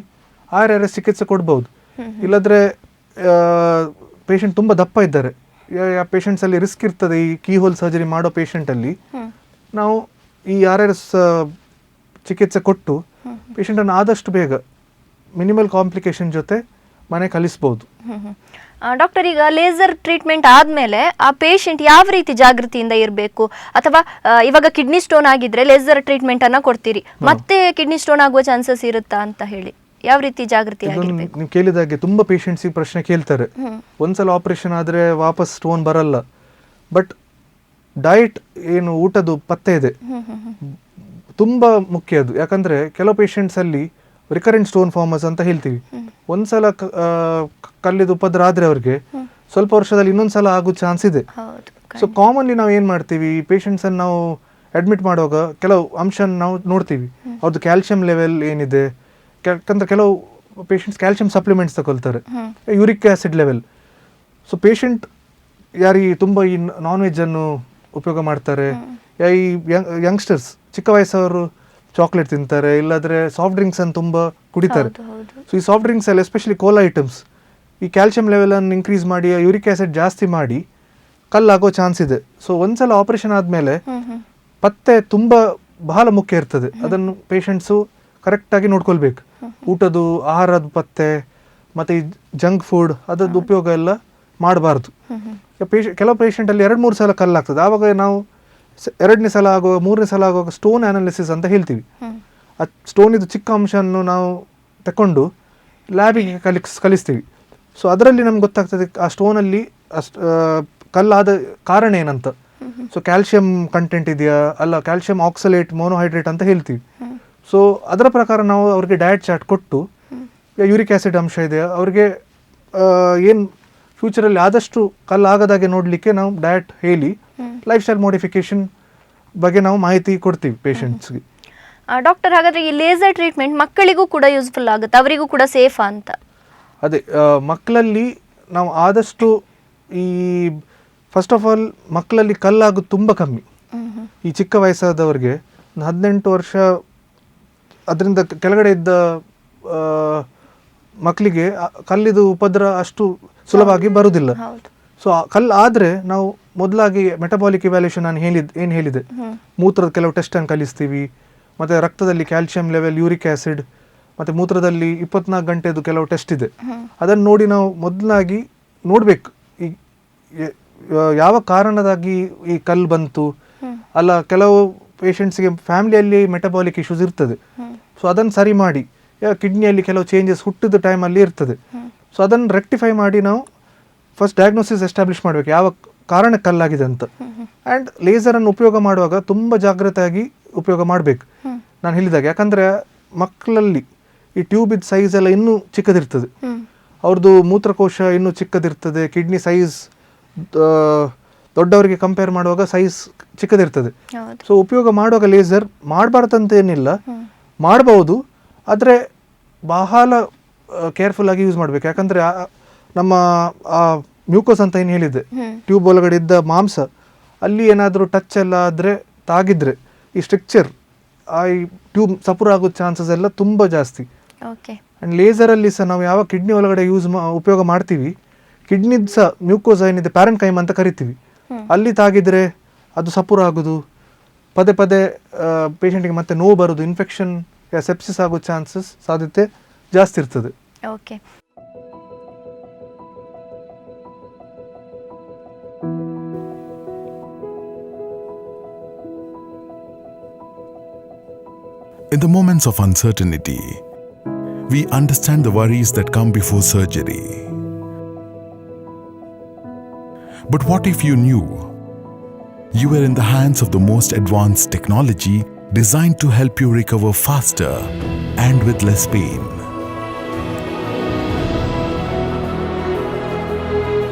RRS ಚಿಕಿತ್ಸೆ ಕೊಡ್ಬೋದು. ಇಲ್ಲದ್ರೆ ಪೇಷಂಟ್ ತುಂಬ ದಪ್ಪ ಇದ್ದಾರೆ, ಪೇಷಂಟ್ಸಲ್ಲಿ ರಿಸ್ಕ್ ಇರ್ತದೆ ಈ ಕೀಹೋಲ್ ಸರ್ಜರಿ ಮಾಡೋ ಪೇಷಂಟಲ್ಲಿ, ನಾವು ಈ RRS ಚಿಕಿತ್ಸೆ ಕೊಟ್ಟು ಪೇಷಂಟನ್ನು ಆದಷ್ಟು ಬೇಗ ಮಿನಿಮಲ್ ಕಾಂಪ್ಲಿಕೇಶನ್ ಜೊತೆ ಮನೆ ಕಲಿಸ್ಬೋದು. ಡಾಕ್ಟರ್, ಈಗ ಲೇಸರ್ ಟ್ರೀಟ್ಮೆಂಟ್ ಆದಮೇಲೆ ಆ ಪೇಷಂಟ್ ಯಾವ ರೀತಿ ಜಾಗೃತಿಯಿಂದ ಇರಬೇಕು? ಅಥವಾ ಇವಾಗ ಕಿಡ್ನಿ ಸ್ಟೋನ್ ಆಗಿದ್ರೆ ಲೇಸರ್ ಟ್ರೀಟ್ಮೆಂಟ್ ಅನ್ನ ಕೊಡ್ತೀರಿ, ಮತ್ತೆ ಕಿಡ್ನಿ ಸ್ಟೋನ್ ಆಗುವ ಚಾನ್ಸಸ್ ಇರುತ್ತಾ ಅಂತ ಹೇಳಿ ಯಾವ ರೀತಿ ಜಾಗೃತಿ ಆಗಿರಬೇಕು? ನೀವು ಕೇಳಿದಾಗೆ ತುಂಬ ಪೇಷಂಟ್ಸ್ ಈ ಪ್ರಶ್ನೆ ಕೇಳ್ತಾರೆ. ಒಂದ್ಸಲ ಆಪರೇಷನ್ ಆದರೆ ವಾಪಸ್ ಸ್ಟೋನ್ ಬರಲ್ಲ, ಬಟ್ ಡಯಟ್ ಏನು ಊಟದ್ದು ಪತ್ತೆ ಇದೆ ತುಂಬ ಮುಖ್ಯ ಅದು. ಯಾಕಂದರೆ ಕೆಲವು ಪೇಷಂಟ್ಸಲ್ಲಿ ರಿಕರೆಂಟ್ ಸ್ಟೋನ್ ಫಾರ್ಮರ್ಸ್ ಅಂತ ಹೇಳ್ತೀವಿ. ಒಂದ್ಸಲ ಕಲ್ಲಿದು ಉಪದ್ರ ಆದರೆ ಅವ್ರಿಗೆ ಸ್ವಲ್ಪ ವರ್ಷದಲ್ಲಿ ಇನ್ನೊಂದ್ಸಲ ಆಗೋ ಚಾನ್ಸ್ ಇದೆ. ಸೊ ಕಾಮನ್ಲಿ ನಾವು ಏನು ಮಾಡ್ತೀವಿ, ಪೇಷಂಟ್ಸನ್ನು ನಾವು ಅಡ್ಮಿಟ್ ಮಾಡುವಾಗ ಕೆಲವು ಅಂಶ ನಾವು ನೋಡ್ತೀವಿ, ಅವ್ರದ್ದು ಕ್ಯಾಲ್ಸಿಯಂ ಲೆವೆಲ್ ಏನಿದೆ. ಯಾಕಂದರೆ ಕೆಲವು ಪೇಷಂಟ್ಸ್ ಕ್ಯಾಲ್ಸಿಯಂ ಸಪ್ಲಿಮೆಂಟ್ಸ್ ತಗೊಳ್ತಾರೆ, uric acid level. So patient ಯಾರಿಗೆ ತುಂಬ ಈ ನಾನ್ ವೆಜ್ಜನ್ನು ಉಪಯೋಗ ಮಾಡ್ತಾರೆ, ಈ ಯಂಗ್ಸ್ಟರ್ಸ್ ಚಿಕ್ಕ ವಯಸ್ಸವರು ಚಾಕ್ಲೇಟ್ ತಿಂತಾರೆ, ಇಲ್ಲಾಂದರೆ ಸಾಫ್ಟ್ ಡ್ರಿಂಕ್ಸನ್ನು ತುಂಬ ಕುಡಿತಾರೆ. ಸೊ ಈ ಸಾಫ್ಟ್ ಡ್ರಿಂಕ್ಸಲ್ಲಿ ಎಸ್ಪೆಷಲಿ ಕೋಲಾ ಐಟಮ್ಸ್ ಈ ಕ್ಯಾಲ್ಸಿಯಂ ಲೆವೆಲನ್ನು ಇನ್ಕ್ರೀಸ್ ಮಾಡಿ ಯೂರಿಕ್ ಆ್ಯಸಿಡ್ ಜಾಸ್ತಿ ಮಾಡಿ ಕಲ್ಲಾಗೋ ಚಾನ್ಸ್ ಇದೆ. ಸೊ ಒಂದ್ಸಲ ಆಪರೇಷನ್ ಆದಮೇಲೆ ಪತ್ತೆ ತುಂಬ ಬಹಳ ಮುಖ್ಯ ಇರ್ತದೆ. ಅದನ್ನು ಪೇಷಂಟ್ಸು ಕರೆಕ್ಟಾಗಿ ನೋಡ್ಕೊಳ್ಬೇಕು. ಊಟದ್ದು ಆಹಾರದ ಪತ್ತೆ ಮತ್ತು ಈ ಜಂಕ್ ಫುಡ್ ಅದರದ್ದು ಉಪಯೋಗ ಎಲ್ಲ ಮಾಡಬಾರ್ದು. ಕೆಲವು ಪೇಷಂಟಲ್ಲಿ 2-3 ಸಲ ಕಲ್ಲಾಗ್ತದೆ, ಆವಾಗ ನಾವು 2ನೇ ಸಲ ಆಗುವಾಗ 3ನೇ ಸಲ ಆಗುವಾಗ ಸ್ಟೋನ್ ಅನಾಲಿಸಿಸ್ ಅಂತ ಹೇಳ್ತೀವಿ. ಆ ಸ್ಟೋನ್ ಇದು ಚಿಕ್ಕ ಅಂಶವನ್ನು ನಾವು ತಗೊಂಡು ಲ್ಯಾಬಿಗೆ ಕಲಿಸ್ತೀವಿ. ಸೊ ಅದರಲ್ಲಿ ನಮ್ಗೆ ಗೊತ್ತಾಗ್ತದೆ ಆ ಸ್ಟೋನಲ್ಲಿ ಕಲ್ಲಾದ ಕಾರಣ ಏನಂತ. ಸೊ ಕ್ಯಾಲ್ಸಿಯಂ ಕಂಟೆಂಟ್ ಇದೆಯಾ, ಅಲ್ಲ ಕ್ಯಾಲ್ಸಿಯಂ ಆಕ್ಸಲೇಟ್ ಮೋನೋಹೈಡ್ರೇಟ್ ಅಂತ ಹೇಳ್ತೀವಿ. ಸೊ ಅದರ ಪ್ರಕಾರ ನಾವು ಅವ್ರಿಗೆ ಡಯಟ್ ಚಾರ್ಟ್ ಕೊಟ್ಟು ಯೂರಿಕ್ ಆ್ಯಸಿಡ್ ಅಂಶ ಇದೆ ಅವ್ರಿಗೆ ಏನು ಫ್ಯೂಚರಲ್ಲಿ ಆದಷ್ಟು ಕಲ್ಲಾಗದಾಗೆ ನೋಡಲಿಕ್ಕೆ ನಾವು ಡಯಟ್ ಹೇಳಿ ಲೈಫ್ ಸ್ಟೈಲ್ ಮಾಡಿಫಿಕೇಶನ್ ಬಗ್ಗೆ ನಾವು ಮಾಹಿತಿ ಕೊಡ್ತೀವಿ ಪೇಷಂಟ್ಸ್ಗೆ. ಡಾಕ್ಟರ್, ಹಾಗಾದರೆ ಈ ಲೇಸರ್ ಟ್ರೀಟ್ಮೆಂಟ್ ಮಕ್ಕಳಿಗೂ ಕೂಡ ಯೂಸ್ಫುಲ್ ಆಗುತ್ತೆ, ಅವರಿಗೂ ಕೂಡ ಸೇಫಾ ಅಂತ? ಅದೇ ಮಕ್ಕಳಲ್ಲಿ ನಾವು ಆದಷ್ಟು ಈ ಫಸ್ಟ್ ಆಫ್ ಆಲ್ ಮಕ್ಕಳಲ್ಲಿ ಕಲ್ಲಾಗೋದು ತುಂಬ ಕಮ್ಮಿ. ಈ ಚಿಕ್ಕ ವಯಸ್ಸಾದವ್ರಿಗೆ 18 ವರ್ಷ ಅದರಿಂದ ಕೆಳಗಡೆ ಇದ್ದ ಮಕ್ಕಳಿಗೆ ಕಲ್ಲಿದು ಉಪದ್ರ ಅಷ್ಟು ಸುಲಭವಾಗಿ ಬರುವುದಿಲ್ಲ. ಸೊ ಕಲ್ಲು ಆದರೆ ನಾವು ಮೊದಲಾಗಿ ಮೆಟಬಾಲಿಕ್ ಇವ್ಯಾಲ್ಯೂಷನ್ ನಾನು ಏನು ಹೇಳಿದೆ, ಮೂತ್ರದ ಕೆಲವು ಟೆಸ್ಟನ್ನು ಕಲಿಸ್ತೀವಿ, ಮತ್ತು ರಕ್ತದಲ್ಲಿ ಕ್ಯಾಲ್ಸಿಯಂ ಲೆವೆಲ್, ಯೂರಿಕ್ ಆ್ಯಸಿಡ್, ಮತ್ತು ಮೂತ್ರದಲ್ಲಿ 24 ಗಂಟೆದು ಕೆಲವು ಟೆಸ್ಟ್ ಇದೆ. ಅದನ್ನು ನೋಡಿ ನಾವು ಮೊದಲಾಗಿ ನೋಡಬೇಕು ಈ ಯಾವ ಕಾರಣದಾಗಿ ಈ ಕಲ್ಲು ಬಂತು. ಅಲ್ಲ ಕೆಲವು ಪೇಷಂಟ್ಸ್ಗೆ ಫ್ಯಾಮಿಲಿಯಲ್ಲಿ ಮೆಟಬಾಲಿಕ್ ಇಶ್ಯೂಸ್ ಇರ್ತದೆ, ಸೊ ಅದನ್ನು ಸರಿ ಮಾಡಿ, ಕಿಡ್ನಿಯಲ್ಲಿ ಕೆಲವು ಚೇಂಜಸ್ ಹುಟ್ಟಿದ ಟೈಮಲ್ಲಿ ಇರ್ತದೆ. ಸೊ ಅದನ್ನು ರೆಕ್ಟಿಫೈ ಮಾಡಿ ನಾವು ಫಸ್ಟ್ ಡಯಾಗ್ನೋಸಿಸ್ ಎಸ್ಟಾಬ್ಲಿಷ್ ಮಾಡಬೇಕು ಯಾವ ಕಾರಣ ಕಲ್ಲಾಗಿದೆ ಅಂತ. ಆ್ಯಂಡ್ ಲೇಸರನ್ನು ಉಪಯೋಗ ಮಾಡುವಾಗ ತುಂಬ ಜಾಗ್ರತೆಯಾಗಿ ಉಪಯೋಗ ಮಾಡಬೇಕು ನಾನು ಹೇಳಿದಾಗ. ಯಾಕಂದರೆ ಮಕ್ಕಳಲ್ಲಿ ಈ ಟ್ಯೂಬಿದ ಸೈಜ್ ಎಲ್ಲ ಇನ್ನೂ ಚಿಕ್ಕದಿರ್ತದೆ, ಅವ್ರದ್ದು ಮೂತ್ರಕೋಶ ಇನ್ನೂ ಚಿಕ್ಕದಿರ್ತದೆ, ಕಿಡ್ನಿ ಸೈಜ್ ದೊಡ್ಡವರಿಗೆ ಕಂಪೇರ್ ಮಾಡುವಾಗ ಸೈಜ್ ಚಿಕ್ಕದಿರ್ತದೆ. ಸೊ ಉಪಯೋಗ ಮಾಡುವಾಗ ಲೇಸರ್ ಮಾಡಬಾರ್ದಂತ ಏನಿಲ್ಲ, ಮಾಡಬಹುದು, ಆದರೆ ಬಹಳ ಕೇರ್ಫುಲ್ಲಾಗಿ ಯೂಸ್ ಮಾಡಬೇಕು. ಯಾಕಂದರೆ ನಮ್ಮ ಮ್ಯೂಕೋಸ್ ಅಂತ ಏನು ಹೇಳಿದೆ, ಟ್ಯೂಬ್ ಒಳಗಡೆ ಇದ್ದ ಮಾಂಸ, ಅಲ್ಲಿ ಏನಾದರೂ ಟಚ್ ಎಲ್ಲ ಆದರೆ ತಾಗಿದ್ರೆ ಈ ಸ್ಟ್ರಕ್ಚರ್ ಈ ಟ್ಯೂಬ್ ಸಪುರ ಆಗೋ ಚಾನ್ಸಸ್ ಎಲ್ಲ ತುಂಬ ಜಾಸ್ತಿ. ಆ್ಯಂಡ್ ಲೇಸರಲ್ಲಿ ಸಹ ನಾವು ಯಾವ ಕಿಡ್ನಿ ಒಳಗಡೆ ಉಪಯೋಗ ಮಾಡ್ತೀವಿ, ಕಿಡ್ನಿದು ಸಹ ಮ್ಯೂಕೋಸ್ ಏನಿದೆ ಪ್ಯಾರೆಂಟ್ ಕೈಮ್ ಅಂತ ಕರಿತೀವಿ, ಅಲ್ಲಿ ತಾಗಿದ್ರೆ ಅದು ಸಪುರ ಆಗೋದು, ಪದೇ ಪದೇ ಪೇಷಂಟಿಗೆ ಮತ್ತೆ ನೋವು ಬರೋದು, ಇನ್ಫೆಕ್ಷನ್ ಸೆಪ್ಸಿಸ್ ಆಗೋ ಚಾನ್ಸಸ್ ಸಾಧ್ಯತೆ ಜಾಸ್ತಿ ಇರ್ತದೆ. Okay. In the moments of uncertainty, we understand the worries that come before surgery. But what if you knew You are in the hands of the most advanced technology designed to help you recover faster and with less pain.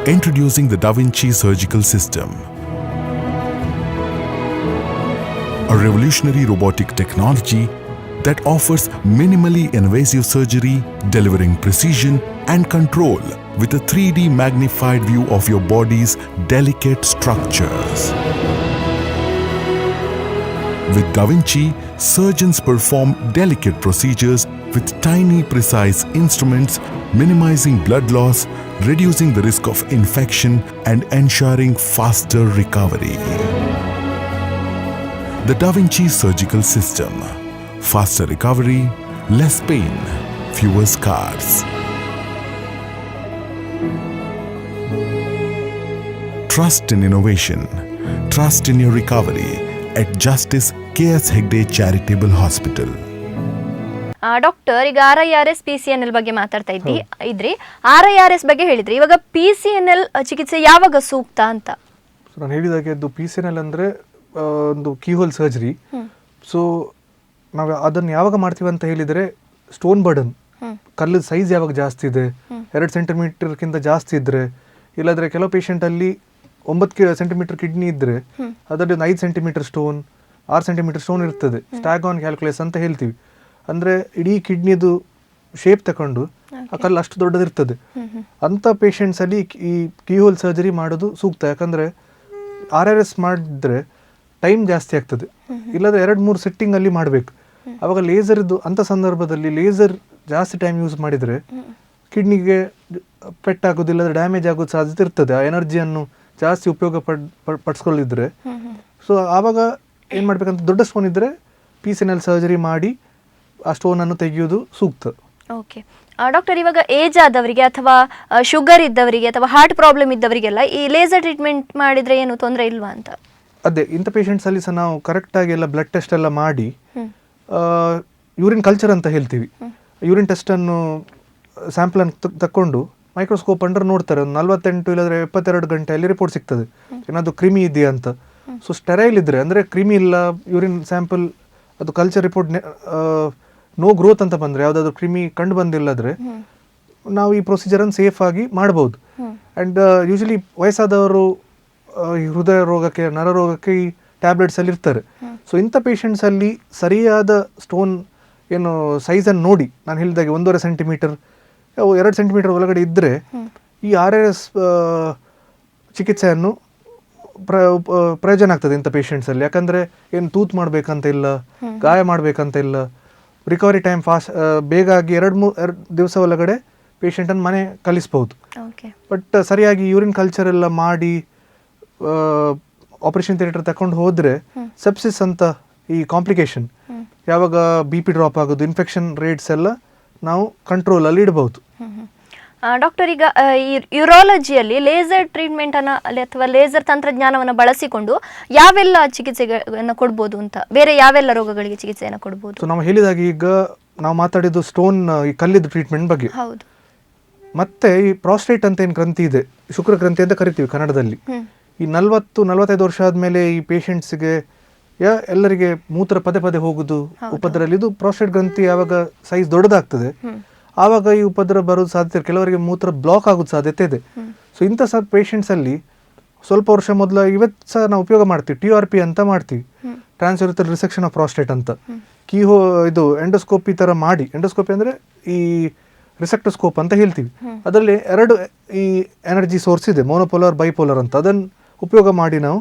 Introducing the Da Vinci Surgical System, a revolutionary robotic technology that offers minimally invasive surgery, delivering precision and control with a 3D magnified view of your body's delicate structures. With Da Vinci, surgeons perform delicate procedures with tiny, precise instruments, minimizing blood loss, reducing the risk of infection, and ensuring faster recovery. The Da Vinci Surgical System. Faster recovery, less pain, fewer scars. Trust in innovation. Trust in your recovery at Justice K.S. Hegde Charitable Hospital. Doctor, ಈಗ RIRS PCNL ಬಗ್ಗೆ ಮಾತಾಡ್ತಾ ಇದ್ರಿ. RIRS ಬಗ್ಗೆ ಹೇಳಿದ್ರಿ. ಇವಾಗ PCNL ಚಿಕಿತ್ಸೆ ಯಾವಾಗ ಸೂಕ್ತ ಅಂತ? ನಾನು ಹೇಳಿದಾಗೆ ಅದು PCNL ಅಂದರೆ ಒಂದು ಕೀಹೋಲ್ ಸರ್ಜರಿ. ಸೊ ನಾವು ಅದನ್ನು ಯಾವಾಗ ಮಾಡ್ತೀವಿ ಅಂತ ಹೇಳಿದರೆ, ಸ್ಟೋನ್ ಬರ್ಡನ್, ಕಲ್ಲದ ಸೈಜ್ ಯಾವಾಗ ಜಾಸ್ತಿ ಇದೆ, 2 ಸೆಂಟಿಮೀಟರ್ಗಿಂತ ಜಾಸ್ತಿ ಇದ್ದರೆ, ಇಲ್ಲಾಂದರೆ ಕೆಲವು ಪೇಷಂಟಲ್ಲಿ 9 ಸೆಂಟಿಮೀಟರ್ ಕಿಡ್ನಿ ಇದ್ದರೆ ಅದರಲ್ಲಿ ಒಂದು 5 ಸೆಂಟಿಮೀಟರ್ ಸ್ಟೋನ್, 6 ಸೆಂಟಿಮೀಟರ್ ಸ್ಟೋನ್ ಇರ್ತದೆ. ಸ್ಟ್ಯಾಗಾನ್ ಕ್ಯಾಲ್ಕುಲೇಸ್ ಅಂತ ಹೇಳ್ತೀವಿ. ಅಂದರೆ ಇಡೀ ಕಿಡ್ನಿದು ಶೇಪ್ ತಗೊಂಡು ಆ ಕಲ್ಲು ಅಷ್ಟು ದೊಡ್ಡದಿರ್ತದೆ. ಅಂಥ ಪೇಷಂಟ್ಸಲ್ಲಿ ಈ ಕೀಹೋಲ್ ಸರ್ಜರಿ ಮಾಡೋದು ಸೂಕ್ತ. ಯಾಕಂದರೆ RIRS ಮಾಡಿದ್ರೆ ಟೈಮ್ ಜಾಸ್ತಿ ಆಗ್ತದೆ. ಇಲ್ಲದ್ರೆ 2-3 ಸೆಟ್ಟಿಂಗಲ್ಲಿ ಮಾಡಬೇಕು. ಆವಾಗ ಲೇಸರ್ದು ಅಂಥ ಸಂದರ್ಭದಲ್ಲಿ ಲೇಸರ್ ಜಾಸ್ತಿ ಟೈಮ್ ಯೂಸ್ ಮಾಡಿದರೆ ಕಿಡ್ನಿಗೆ ಪೆಟ್ಟಾಗೋದು, ಇಲ್ಲದ್ರೆ ಡ್ಯಾಮೇಜ್ ಆಗೋದು ಸಾಧ್ಯತೆ ಇರ್ತದೆ. ಆ ಎನರ್ಜಿಯನ್ನು ಜಾಸ್ತಿ ಉಪಯೋಗ ಪಡಿಸ್ಕೊಳ್ಳಿದ್ರೆ. ಸೊ ಆವಾಗ ಏನು ಮಾಡಬೇಕಂತ, ದೊಡ್ಡ ಸ್ಟೋನ್ ಇದ್ದರೆ PCNL ಸರ್ಜರಿ ಮಾಡಿ ಆ ಸ್ಟೋನನ್ನು ತೆಗೆಯೋದು ಸೂಕ್ತ. ಓಕೆ ಡಾಕ್ಟರ್, ಇವಾಗ ಏಜ್ ಆದವರಿಗೆ ಅಥವಾ ಶುಗರ್ ಇದ್ದವರಿಗೆ ಅಥವಾ ಹಾರ್ಟ್ ಪ್ರಾಬ್ಲಮ್ ಇದ್ದವರಿಗೆಲ್ಲ ಈ ಲೇಸರ್ ಟ್ರೀಟ್ಮೆಂಟ್ ಮಾಡಿದರೆ ಏನು ತೊಂದರೆ ಇಲ್ವಾ ಅಂತ? ಅದೇ, ಇಂಥ ಪೇಷಂಟ್ಸಲ್ಲಿ ಸಹ ನಾವು ಕರೆಕ್ಟಾಗಿ ಎಲ್ಲ ಬ್ಲಡ್ ಟೆಸ್ಟ್ ಎಲ್ಲ ಮಾಡಿ, ಯೂರಿನ್ ಕಲ್ಚರ್ ಅಂತ ಹೇಳ್ತೀವಿ, ಯೂರಿನ್ ಟೆಸ್ಟನ್ನು ಸ್ಯಾಂಪಲನ್ನು ತಕ್ಕೊಂಡು ಮೈಕ್ರೋಸ್ಕೋಪ್ ಅಂಡರ್ ನೋಡ್ತಾರೆ. ಒಂದು 48 ಇಲ್ಲದ್ರೆ 72 ಗಂಟೆಯಲ್ಲಿ ರಿಪೋರ್ಟ್ ಸಿಗ್ತದೆ ಏನಾದರೂ ಕ್ರಿಮಿ ಇದೆಯಾ ಅಂತ. ಸೊ ಸ್ಟೆರೈಲ್ ಇದ್ದರೆ, ಅಂದರೆ ಕ್ರಿಮಿ ಇಲ್ಲ, ಯೂರಿನ್ ಸ್ಯಾಂಪಲ್ ಅದು ಕಲ್ಚರ್ ರಿಪೋರ್ಟ್ ನೋ ಗ್ರೋತ್ ಅಂತ ಬಂದರೆ, ಯಾವುದಾದ್ರೂ ಕ್ರಿಮಿ ಕಂಡು ಬಂದಿಲ್ಲದ್ರೆ ನಾವು ಈ ಪ್ರೊಸೀಜರನ್ನು ಸೇಫಾಗಿ ಮಾಡ್ಬೋದು. ಆ್ಯಂಡ್ ಯೂಶಲಿ ವಯಸ್ಸಾದವರು ಹೃದಯ ರೋಗಕ್ಕೆ, ನರರೋಗಕ್ಕೆ ಈ ಟ್ಯಾಬ್ಲೆಟ್ಸಲ್ಲಿ ಇರ್ತಾರೆ. ಸೊ ಇಂಥ ಪೇಷಂಟ್ಸಲ್ಲಿ ಸರಿಯಾದ ಸ್ಟೋನ್ ಏನು ಸೈಜನ್ನು ನೋಡಿ, ನಾನು ಹೇಳಿದಾಗೆ 1.5 ಸೆಂಟಿಮೀಟರ್ 2 ಸೆಂಟಿಮೀಟರ್ ಒಳಗಡೆ ಇದ್ದರೆ ಈ RIRS ಚಿಕಿತ್ಸೆಯನ್ನು ಪ್ರಯೋಜನ ಆಗ್ತದೆ ಇಂಥ ಪೇಷಂಟ್ಸಲ್ಲಿ. ಯಾಕಂದರೆ ಏನು ತೂತು ಮಾಡಬೇಕಂತ ಇಲ್ಲ, ಗಾಯ ಮಾಡಬೇಕಂತ ಇಲ್ಲ, ರಿಕವರಿ ಟೈಮ್ ಫಾಸ್ಟ್, ಬೇಗ ಆಗಿ 2-3 ದಿವಸ ಒಳಗಡೆ ಪೇಷಂಟನ್ನು ಮನೆ ಕಳಿಸ್ಬೋದು. ಬಟ್ ಸರಿಯಾಗಿ ಯೂರಿನ್ ಕಲ್ಚರ್ ಎಲ್ಲ ಮಾಡಿ ಆಪರೇಷನ್ ಥಿಯೇಟರ್ ತಗೊಂಡು ಹೋದರೆ ಸೆಪ್ಸಿಸ್ ಅಂತ ಈ ಕಾಂಪ್ಲಿಕೇಶನ್, ಯಾವಾಗ BP ಡ್ರಾಪ್ ಆಗೋದು, ಇನ್ಫೆಕ್ಷನ್ ರೇಟ್ಸ್ ಎಲ್ಲ ನಾವು ಕಂಟ್ರೋಲಲ್ಲಿ ಇಡಬಹುದು. ಡಾಕ್ಟರ್, ಈಗ ಈ ಯೂರಾಲಜಿಯಲ್ಲಿ ಲೇಸರ್ ಟ್ರೀಟ್ಮೆಂಟ್ ಅನ್ನ ಅಥವಾ ಲೇಸರ್ ತಂತ್ರಜ್ಞಾನವನ್ನು ಬಳಸಿಕೊಂಡು ಯಾವೆಲ್ಲ ಚಿಕಿತ್ಸೆಗಳನ್ನು ಕೊಡ್ಬೋದು ಅಂತ, ಬೇರೆ ಯಾವೆಲ್ಲ ರೋಗಗಳಿಗೆ ಚಿಕಿತ್ಸೆಯನ್ನು ಕೊಡ್ಬೋದು? ಸೊ ನಾವು ಹೇಳಿದಾಗ ಈಗ ನಾವು ಮಾತಾಡಿದ್ದು ಸ್ಟೋನ್, ಈ ಕಲ್ಲಿದ್ದು ಟ್ರೀಟ್ಮೆಂಟ್ ಬಗ್ಗೆ. ಹೌದು. ಮತ್ತೆ ಈ ಪ್ರಾಸ್ಟೇಟ್ ಅಂತ ಏನು ಗ್ರಂಥಿ ಇದೆ, ಶುಕ್ರ ಗ್ರಂಥಿ ಅಂತ ಕರಿತೀವಿ ಕನ್ನಡದಲ್ಲಿ. ಈ 40-45 ವರ್ಷ ಆದಮೇಲೆ ಈ ಪೇಷಂಟ್ಸ್ಗೆ ಎಲ್ಲರಿಗೆ ಮೂತ್ರ ಪದೇ ಪದೇ ಹೋಗುದು, ಉಪದ್ರ, ಇದು ಪ್ರಾಸ್ಟೇಟ್ ಗ್ರಂಥಿ ಯಾವಾಗ ಸೈಜ್ ದೊಡ್ಡದಾಗ್ತದೆ ಆವಾಗ ಈ ಉಪದ್ರ ಬರೋದು ಸಾಧ್ಯತೆ, ಕೆಲವರಿಗೆ ಮೂತ್ರ ಬ್ಲಾಕ್ ಆಗೋದು ಸಾಧ್ಯತೆ ಇದೆ. ಸೊ ಇಂಥ ಪೇಷಂಟ್ಸಲ್ಲಿ ಸ್ವಲ್ಪ ವರ್ಷ ಮೊದಲು ಇವತ್ತು ಸಹ ನಾವು ಉಪಯೋಗ ಮಾಡ್ತೀವಿ, TURP ಅಂತ ಮಾಡ್ತೀವಿ, ಟ್ರಾನ್ಸ್ಯೂರಥಲ್ ರಿಸೆಕ್ಷನ್ ಆಫ್ ಪ್ರಾಸ್ಟೇಟ್ ಅಂತ. ಇದು ಎಂಡೋಸ್ಕೋಪಿ ಥರ ಮಾಡಿ, ಎಂಡೋಸ್ಕೋಪಿ ಅಂದರೆ ಈ ರಿಸೆಕ್ಟೋಸ್ಕೋಪ್ ಅಂತ ಹೇಳ್ತೀವಿ. ಅದರಲ್ಲಿ 2 ಈ ಎನರ್ಜಿ ಸೋರ್ಸ್ ಇದೆ, ಮೋನೋಪೋಲಾರ್, ಬೈಪೋಲಾರ್ ಅಂತ. ಅದನ್ನು ಉಪಯೋಗ ಮಾಡಿ ನಾವು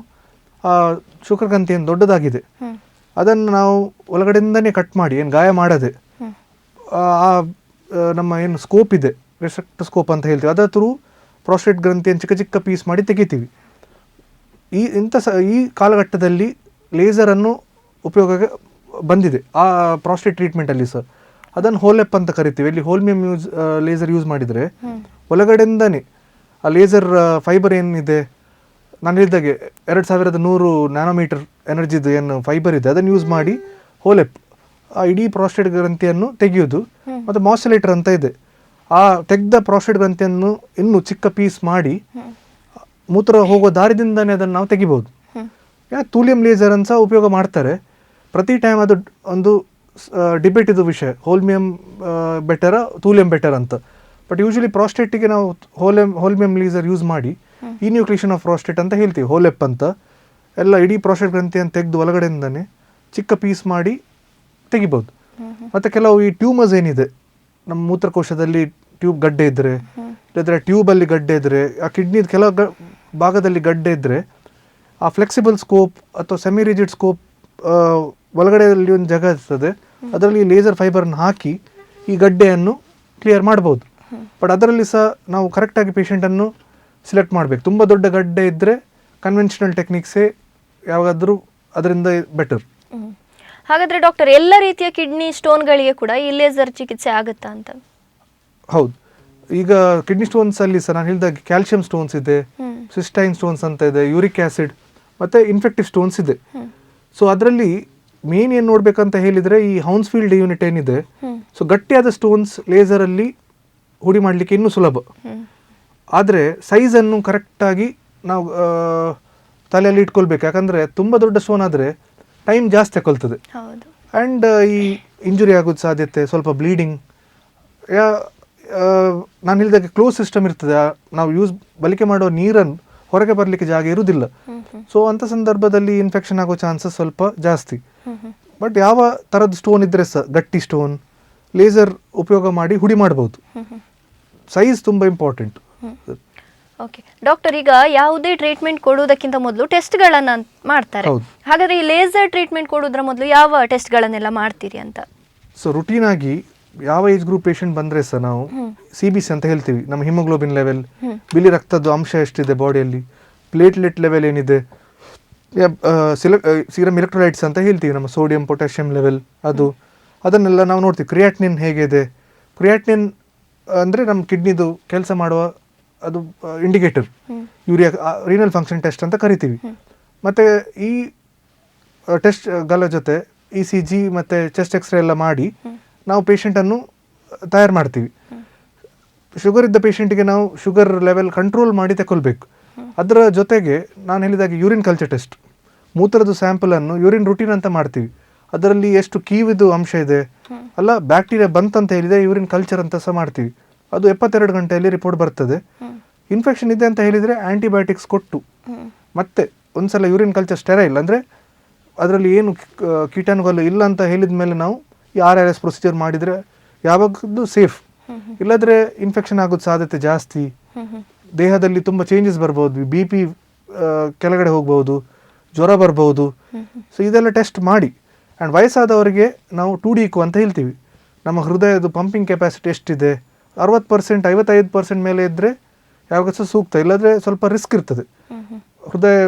ಆ ಶುಕ್ರಗ್ರಂಥಿ ಏನು ದೊಡ್ಡದಾಗಿದೆ ಅದನ್ನು ನಾವು ಒಳಗಡೆಯಿಂದನೇ ಕಟ್ ಮಾಡಿ, ಏನು ಗಾಯ ಮಾಡದೆ, ಆ ನಮ್ಮ ಏನು ಸ್ಕೋಪ್ ಇದೆ, ರಿಸೆಕ್ಟೋಸ್ಕೋಪ್ ಅಂತ ಹೇಳ್ತೀವಿ, ಅದರ ಥ್ರೂ ಪ್ರಾಸ್ಟೇಟ್ ಗ್ರಂಥಿಯನ್ನು ಚಿಕ್ಕ ಚಿಕ್ಕ ಪೀಸ್ ಮಾಡಿ ತೆಗಿತೀವಿ. ಈ ಕಾಲಘಟ್ಟದಲ್ಲಿ ಲೇಸರನ್ನು ಉಪಯೋಗಕ್ಕೆ ಬಂದಿದೆ ಆ ಪ್ರಾಸ್ಟೇಟ್ ಟ್ರೀಟ್ಮೆಂಟಲ್ಲಿ ಸರ್. ಅದನ್ನು ಹೋಲೆಪ್ ಅಂತ ಕರಿತೀವಿ. ಇಲ್ಲಿ ಹೋಲ್ಮಿಯಂ ಲೇಸರ್ ಯೂಸ್ ಮಾಡಿದರೆ ಒಳಗಡೆಯಿಂದನೇ ಆ ಲೇಸರ್ ಫೈಬರ್ ಏನಿದೆ, ನಾನು ಹೇಳಿದಾಗೆ 2100 ನ್ಯಾನೋಮೀಟರ್ ಎನರ್ಜಿದು ಏನು ಫೈಬರ್ ಇದೆ ಅದನ್ನು ಯೂಸ್ ಮಾಡಿ ಹೋಲೆಪ್ ಆ ಇಡೀ ಪ್ರಾಸ್ಟೇಟ್ ಗ್ರಂಥಿಯನ್ನು ತೆಗೆಯೋದು. ಮತ್ತು ಮಾಸ್ಯುಲೇಟರ್ ಅಂತ ಇದೆ, ಆ ತೆಗೆದ ಪ್ರಾಸ್ಟೇಟ್ ಗ್ರಂಥಿಯನ್ನು ಇನ್ನೂ ಚಿಕ್ಕ ಪೀಸ್ ಮಾಡಿ ಮೂತ್ರ ಹೋಗೋ ದಾರಿದಿಂದನೇ ಅದನ್ನು ನಾವು ತೆಗಿಬೋದು. ತೂಲಿಯಂ ಲೇಸರ್ ಅಂತ ಸಹ ಉಪಯೋಗ ಮಾಡ್ತಾರೆ. ಪ್ರತಿ ಟೈಮ್ ಅದು ಒಂದು ಡಿಬೇಟ್ ಇದು ವಿಷಯ, ಹೋಲ್ಮಿಯಂ ಬೆಟರ ತೂಲಿಯಂ ಬೆಟರ್ ಅಂತ. ಬಟ್ ಯೂಶಲಿ ಪ್ರಾಸ್ಟೇಟಿಗೆ ನಾವು ಹೋಲ್ಮಿಯಂ ಲೇಸರ್ ಯೂಸ್ ಮಾಡಿ ಇನ್ಯೂಕ್ಲಿಷನ್ ಆಫ್ ಪ್ರಾಸ್ಟೇಟ್ ಅಂತ ಹೇಳ್ತೀವಿ, ಹೋಲೆಪ್ ಅಂತ. ಎಲ್ಲ ಇಡೀ ಪ್ರಾಸ್ಟೇಟ್ ಗ್ರಂಥಿಯನ್ನು ತೆಗೆದು ಒಳಗಡೆಯಿಂದನೇ ಚಿಕ್ಕ ಪೀಸ್ ಮಾಡಿ ತೆಗಿಬೋದು. ಮತ್ತು ಕೆಲವು ಈ ಟ್ಯೂಮರ್ಸ್ ಏನಿದೆ ನಮ್ಮ ಮೂತ್ರಕೋಶದಲ್ಲಿ, ಟ್ಯೂಬ್ ಗಡ್ಡೆ ಇದ್ದರೆ, ಇಲ್ಲದ್ರೆ ಟ್ಯೂಬಲ್ಲಿ ಗಡ್ಡೆ ಇದ್ದರೆ, ಆ ಕಿಡ್ನಿದ ಕೆಲವು ಭಾಗದಲ್ಲಿ ಗಡ್ಡೆ ಇದ್ದರೆ, ಆ ಫ್ಲೆಕ್ಸಿಬಲ್ ಸ್ಕೋಪ್ ಅಥವಾ ಸೆಮಿ ರಿಜಿಡ್ ಸ್ಕೋಪ್ ಒಳಗಡೆಯಲ್ಲಿ ಒಂದು ಜಾಗ ಇರ್ತದೆ, ಅದರಲ್ಲಿ ಲೇಸರ್ ಫೈಬರ್ನ ಹಾಕಿ ಈ ಗಡ್ಡೆಯನ್ನು ಕ್ಲಿಯರ್ ಮಾಡ್ಬೋದು. ಬಟ್ ಅದರಲ್ಲಿ ಸಹ ನಾವು ಕರೆಕ್ಟಾಗಿ ಪೇಷಂಟನ್ನು ಸಿಲೆಕ್ಟ್ ಮಾಡಬೇಕು. ತುಂಬ ದೊಡ್ಡ ಗಡ್ಡೆ ಇದ್ದರೆ ಕನ್ವೆನ್ಷನಲ್ ಟೆಕ್ನಿಕ್ಸೇ ಯಾವಾಗಾದರೂ ಅದರಿಂದ ಬೆಟರ್. ಹಾಗಾದರೆ ಡಾಕ್ಟರ್, ಎಲ್ಲ ರೀತಿಯ ಕಿಡ್ನಿ ಸ್ಟೋನ್ಗಳಿಗೆ ಕೂಡ ಈ ಲೇಸರ್ ಚಿಕಿತ್ಸೆ ಆಗುತ್ತಾ ಅಂತ? ಹೌದು. ಈಗ ಕಿಡ್ನಿ ಸ್ಟೋನ್ಸಲ್ಲಿ ಸಹ ನಾನು ಹೇಳಿದಾಗ ಕ್ಯಾಲ್ಸಿಯಂ ಸ್ಟೋನ್ಸ್ ಇದೆ, ಸಿಸ್ಟೈನ್ ಸ್ಟೋನ್ಸ್ ಅಂತ ಇದೆ, ಯೂರಿಕ್ ಆ್ಯಸಿಡ್ ಮತ್ತು ಇನ್ಫೆಕ್ಟಿವ್ ಸ್ಟೋನ್ಸ್ ಇದೆ. ಸೊ ಅದರಲ್ಲಿ ಮೇನ್ ಏನು ನೋಡಬೇಕಂತ ಹೇಳಿದರೆ ಈ ಹೌನ್ಸ್ಫೀಲ್ಡ್ ಯೂನಿಟ್ ಏನಿದೆ, ಸೊ ಗಟ್ಟಿಯಾದ ಸ್ಟೋನ್ಸ್ ಲೇಸರಲ್ಲಿ ಹುಡಿ ಮಾಡಲಿಕ್ಕೆ ಇನ್ನೂ ಸುಲಭ. ಆದರೆ ಸೈಜನ್ನು ಕರೆಕ್ಟಾಗಿ ನಾವು ತಲೆಯಲ್ಲಿ ಇಟ್ಕೊಳ್ಬೇಕು. ಯಾಕಂದರೆ ತುಂಬ ದೊಡ್ಡ ಸ್ಟೋನ್ ಆದರೆ ಟೈಮ್ ಜಾಸ್ತಿ ತಗೊಳ್ತದೆ ಆ್ಯಂಡ್ ಈ ಇಂಜುರಿ ಆಗೋದು ಸಾಧ್ಯತೆ, ಸ್ವಲ್ಪ ಬ್ಲೀಡಿಂಗ್. ನಾನು ಹೇಳಿದಾಗ ಕ್ಲೋಸ್ ಸಿಸ್ಟಮ್ ಇರ್ತದೆ, ನಾವು ಬಳಕೆ ಮಾಡೋ ನೀರನ್ನು ಹೊರಗೆ ಬರಲಿಕ್ಕೆ ಜಾಗ ಇರುವುದಿಲ್ಲ. ಸೊ ಅಂಥ ಸಂದರ್ಭದಲ್ಲಿ ಇನ್ಫೆಕ್ಷನ್ ಆಗೋ ಚಾನ್ಸಸ್ ಸ್ವಲ್ಪ ಜಾಸ್ತಿ. ಬಟ್ ಯಾವ ಥರದ ಸ್ಟೋನ್ ಇದ್ದರೆ ಸಹ ಗಟ್ಟಿ ಸ್ಟೋನ್ ಲೇಸರ್ ಉಪಯೋಗ ಮಾಡಿ ಹುಡಿ ಮಾಡ್ಬೋದು. ಸೈಜ್ ತುಂಬ ಇಂಪಾರ್ಟೆಂಟ್. ಓಕೆ ಡಾಕ್ಟರ್, ಈಗ ಯಾವುದೇ ಟ್ರೀಟ್ಮೆಂಟ್ ಕೊಡುವುದಕ್ಕಿಂತ ಮೊದಲು ಟೆಸ್ಟ್ಗಳನ್ನು ಮಾಡ್ತಾರೆ. ಹಾಗಾದರೆ ಈ ಲೇಸರ್ ಟ್ರೀಟ್ಮೆಂಟ್ ಕೊಡೋದ್ರ ಮೊದಲು ಯಾವ ಟೆಸ್ಟ್ಗಳನ್ನೆಲ್ಲ ಮಾಡ್ತೀರಿ ಅಂತ? ಸೊ ರುಟೀನ್ ಆಗಿ ಯಾವ ಏಜ್ ಗ್ರೂಪ್ ಪೇಷಂಟ್ ಬಂದರೆ ಸಹ ನಾವು CBC ಅಂತ ಹೇಳ್ತೀವಿ, ನಮ್ಮ ಹಿಮೋಗ್ಲೋಬಿನ್ ಲೆವೆಲ್, ಬಿಳಿ ರಕ್ತದ ಅಂಶ ಎಷ್ಟಿದೆ ಬಾಡಿಯಲ್ಲಿ, ಪ್ಲೇಟ್ಲೆಟ್ ಲೆವೆಲ್ ಏನಿದೆ, ಸೀರಮ್ ಎಲೆಕ್ಟ್ರೋಲೈಟ್ಸ್ ಅಂತ ಹೇಳ್ತೀವಿ, ನಮ್ಮ ಸೋಡಿಯಂ ಪೊಟ್ಯಾಷಿಯಂ ಲೆವೆಲ್, ಅದನ್ನೆಲ್ಲ ನಾವು ನೋಡ್ತೀವಿ. ಕ್ರಿಯಾಟಿನಿನ್ ಹೇಗಿದೆ, ಕ್ರಿಯಾಟಿನಿನ್ ಅಂದರೆ ನಮ್ಮ ಕಿಡ್ನಿದು ಕೆಲಸ ಮಾಡುವ ಅದು indicator, urea renal function test ಅಂತ ಕರಿತೀವಿ. ಮತ್ತು ಈ ಟೆಸ್ಟ್ಗಳ ಜೊತೆ ECG ಮತ್ತು ಚೆಸ್ಟ್ ಎಕ್ಸ್ರೇ ಎಲ್ಲ ಮಾಡಿ ನಾವು ಪೇಷಂಟನ್ನು ತಯಾರು ಮಾಡ್ತೀವಿ. ಶುಗರ್ ಇದ್ದ ಪೇಷಂಟಿಗೆ ನಾವು ಶುಗರ್ ಲೆವೆಲ್ ಕಂಟ್ರೋಲ್ ಮಾಡಿ ತಗೊಳ್ಬೇಕು. ಅದರ ಜೊತೆಗೆ ನಾನು ಹೇಳಿದಾಗ ಯೂರಿನ್ ಕಲ್ಚರ್ ಟೆಸ್ಟ್, ಮೂತ್ರದ ಸ್ಯಾಂಪಲನ್ನು ಯೂರಿನ್ ರುಟೀನ್ ಅಂತ ಮಾಡ್ತೀವಿ. ಅದರಲ್ಲಿ ಎಷ್ಟು ಕೀವಿದು ಅಂಶ ಇದೆ, ಅಲ್ಲ ಬ್ಯಾಕ್ಟೀರಿಯಾ ಬಂತಂತ ಹೇಳಿದರೆ ಯೂರಿನ್ ಕಲ್ಚರ್ ಅಂತ ಸಹ ಮಾಡ್ತೀವಿ. ಅದು 72 ಗಂಟೆಯಲ್ಲಿ ರಿಪೋರ್ಟ್ ಬರ್ತದೆ. ಇನ್ಫೆಕ್ಷನ್ ಇದೆ ಅಂತ ಹೇಳಿದರೆ ಆ್ಯಂಟಿಬಯೋಟಿಕ್ಸ್ ಕೊಟ್ಟು ಮತ್ತೆ ಒಂದ್ಸಲ ಯೂರಿನ್ ಕಲ್ಚರ್ ಸ್ಟೆರೈಲ್ ಅಂದರೆ ಅದರಲ್ಲಿ ಏನು ಕೀಟಾಣುಗಳು ಇಲ್ಲ ಅಂತ ಹೇಳಿದ ಮೇಲೆ ನಾವು ಈ RRS ಪ್ರೊಸೀಜರ್ ಮಾಡಿದರೆ ಯಾವಾಗಲೂ ಸೇಫ್. ಇಲ್ಲದ್ರೆ ಇನ್ಫೆಕ್ಷನ್ ಆಗೋದು ಸಾಧ್ಯತೆ ಜಾಸ್ತಿ. ದೇಹದಲ್ಲಿ ತುಂಬ ಚೇಂಜಸ್ ಬರ್ಬೋದು, BP ಕೆಳಗಡೆ ಹೋಗ್ಬೋದು, ಜ್ವರ ಬರ್ಬೋದು. ಸೊ ಇದೆಲ್ಲ ಟೆಸ್ಟ್ ಮಾಡಿ. ಆ್ಯಂಡ್ ವಯಸ್ಸಾದವರಿಗೆ ನಾವು 2D ECO ಅಂತ ಹೇಳ್ತೀವಿ. ನಮ್ಮ ಹೃದಯದ ಪಂಪಿಂಗ್ ಕೆಪಾಸಿಟಿ ಎಷ್ಟಿದೆ, 60%, 55% ಮೇಲೆ ಇದ್ದರೆ ಯಾವಾಗ ಸಹ ಸೂಕ್ತ. ಇಲ್ಲದ್ರೆ ಸ್ವಲ್ಪ ರಿಸ್ಕ್ ಇರ್ತದೆ. ಹೃದಯ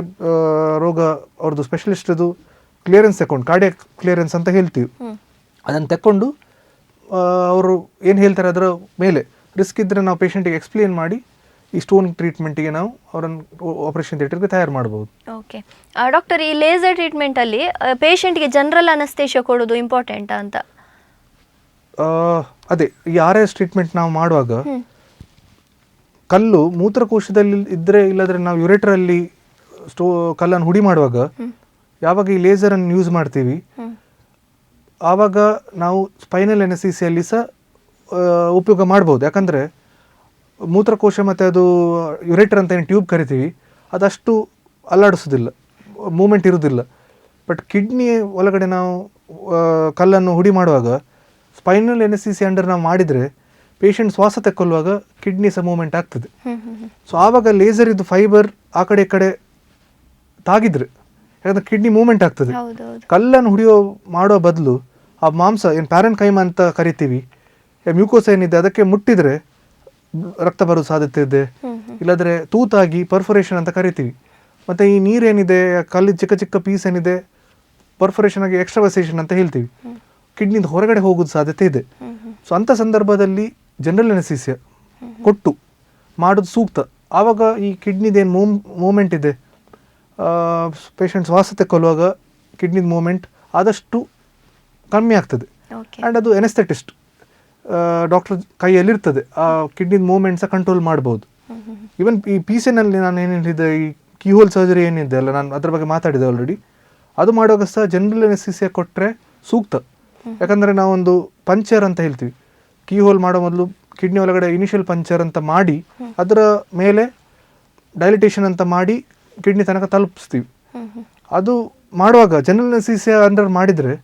ರೋಗ ಅವ್ರದ್ದು ಸ್ಪೆಷಲಿಸ್ಟ್ದು ಕ್ಲಿಯರೆನ್ಸ್ ತಗೊಂಡು, ಕಾರ್ಡಿಯಾಕ್ ಕ್ಲಿಯರೆನ್ಸ್ ಅಂತ ಹೇಳ್ತೀವಿ, ಅದನ್ನು ತಗೊಂಡು ಅವರು ಏನು ಹೇಳ್ತಾರೆ ಅದರ ಮೇಲೆ ರಿಸ್ಕ್ ಇದ್ದರೆ ನಾವು ಪೇಷಂಟಿಗೆ ಎಕ್ಸ್ಪ್ಲೇನ್ ಮಾಡಿ ಈ ಸ್ಟೋನ್ ಟ್ರೀಟ್ಮೆಂಟಿಗೆ ನಾವು ಅವರನ್ನು ಆಪರೇಷನ್ ಥಿಯೇಟರ್ಗೆ ತಯಾರು ಮಾಡ್ಬೋದು. ಓಕೆ ಡಾಕ್ಟರ್, ಈ ಲೇಸರ್ ಟ್ರೀಟ್ಮೆಂಟಲ್ಲಿ ಪೇಷಂಟ್ಗೆ ಜನರಲ್ ಅನಸ್ತೇಷಿಯಾ ಕೊಡೋದು ಇಂಪಾರ್ಟೆಂಟಾ ಅಂತ? ಅದೇ ಈ RRS ಟ್ರೀಟ್ಮೆಂಟ್ ನಾವು ಮಾಡುವಾಗ ಕಲ್ಲು ಮೂತ್ರಕೋಶದಲ್ಲಿ ಇದ್ದರೆ, ಇಲ್ಲದ್ರೆ ನಾವು ಯುರೇಟ್ರಲ್ಲಿ ಕಲ್ಲನ್ನು ಹುಡಿ ಮಾಡುವಾಗ ಯಾವಾಗ ಈ ಲೇಸರನ್ನು ಯೂಸ್ ಮಾಡ್ತೀವಿ ಆವಾಗ ನಾವು ಸ್ಪೈನಲ್ ಎನೆಸ್ಥೀಸಿಯಲ್ಲಿ ಸಹ ಉಪಯೋಗ ಮಾಡ್ಬೋದು. ಯಾಕಂದರೆ ಮೂತ್ರಕೋಶ ಮತ್ತು ಅದು ಯುರೇಟರ್ ಅಂತ ಏನು ಟ್ಯೂಬ್ ಕರಿತೀವಿ, ಅದಷ್ಟು ಅಲ್ಲಾಡಿಸೋದಿಲ್ಲ, ಮೂಮೆಂಟ್ ಇರೋದಿಲ್ಲ. ಬಟ್ ಕಿಡ್ನಿ ಒಳಗಡೆ ನಾವು ಕಲ್ಲನ್ನು ಹುಡಿ ಮಾಡುವಾಗ ಸ್ಪೈನಲ್ ಎನೆಸ್ಥೀಸಿಯಾ ಅಂಡರ್ ನಾವು ಮಾಡಿದರೆ ಪೇಷಂಟ್ ಶ್ವಾಸ ತಕ್ಕೊಳ್ಳುವಾಗ ಕಿಡ್ನಿ ಸಹ ಮೂಮೆಂಟ್ ಆಗ್ತದೆ. ಸೊ ಆವಾಗ ಲೇಸರ್ ಇದು ಫೈಬರ್ ಆ ಕಡೆ ಈ ಕಡೆ ತಾಗಿದ್ರೆ ಯಾಕಂದರೆ ಕಿಡ್ನಿ ಮೂಮೆಂಟ್ ಆಗ್ತದೆ. ಕಲ್ಲನ್ನು ಮಾಡೋ ಬದಲು ಆ ಮಾಂಸ ಏನು ಪ್ಯಾರನ್ ಕೈಮ ಅಂತ ಕರಿತೀವಿ, ಮ್ಯೂಕೋಸ್ ಏನಿದೆ ಅದಕ್ಕೆ ಮುಟ್ಟಿದರೆ ರಕ್ತ ಬರೋ ಸಾಧ್ಯತೆ ಇದೆ. ಇಲ್ಲಾಂದರೆ ತೂತಾಗಿ ಪರ್ಫೊರೇಷನ್ ಅಂತ ಕರಿತೀವಿ. ಮತ್ತು ಈ ನೀರೇನಿದೆ, ಕಲ್ಲಿನ ಚಿಕ್ಕ ಚಿಕ್ಕ ಪೀಸ್ ಏನಿದೆ, ಪರ್ಫೊರೇಷನ್ ಆಗಿ ಎಕ್ಸ್ಟ್ರಾವಸೇಷನ್ ಅಂತ ಹೇಳ್ತೀವಿ, ಕಿಡ್ನಿದ ಹೊರಗಡೆ ಹೋಗೋದು ಸಾಧ್ಯತೆ ಇದೆ. ಸೊ ಅಂಥ ಸಂದರ್ಭದಲ್ಲಿ ಜನರಲ್ ಅನೆಸ್ಥೀಸಿಯಾ ಕೊಟ್ಟು ಮಾಡೋದು ಸೂಕ್ತ. ಆವಾಗ ಈ ಕಿಡ್ನಿದೇನು ಮೂಮೆಂಟ್ ಇದೆ, ಪೇಷಂಟ್ ಶ್ವಾಸ ತಗೊಳ್ಳುವಾಗ ಕಿಡ್ನಿದ ಮೂಮೆಂಟ್ ಆದಷ್ಟು ಕಮ್ಮಿ ಆಗ್ತದೆ. ಆ್ಯಂಡ್ ಅದು ಎನೆಸ್ಥೆಟಿಸ್ಟ್ ಡಾಕ್ಟರ್ ಕೈಯಲ್ಲಿರ್ತದೆ, ಆ ಕಿಡ್ನಿದ ಮೂಮೆಂಟ್ಸ ಕಂಟ್ರೋಲ್ ಮಾಡ್ಬೋದು. ಈವನ್ ಈ PCನಲ್ಲಿ ನಾನು ಏನು ಹೇಳಿದೆ, ಈ ಕೀಹೋಲ್ ಸರ್ಜರಿ ಏನಿದೆ ಅಲ್ಲ, ನಾನು ಅದ್ರ ಬಗ್ಗೆ ಮಾತಾಡಿದೆ ಆಲ್ರೆಡಿ. ಅದು ಮಾಡುವಾಗ ಸಹ ಜನರಲ್ ಅನೆಸ್ಥಿಸಿಯಾ ಕೊಟ್ಟರೆ ಸೂಕ್ತ. ಯಾಕಂದರೆ ನಾವೊಂದು ಪಂಚರ್ ಅಂತ ಹೇಳ್ತೀವಿ, ಕೀಹೋಲ್ ಮಾಡೋ ಮೊದಲು ಕಿಡ್ನಿ ಒಳಗಡೆ ಇನಿಷಿಯಲ್ ಪಂಚರ್ ಅಂತ ಮಾಡಿ ಅದರ ಮೇಲೆ ಡೈಲಿಟೇಷನ್ ಅಂತ ಮಾಡಿ ಕಿಡ್ನಿ ತನಕ ತಲುಪಿಸ್ತೀವಿ. ಅದು ಮಾಡುವಾಗ ಜನರಲ್ ಅನೆಸ್ಥಿಸಿಯಾ ಅಂಡರ್ ಮಾಡಿದರೆ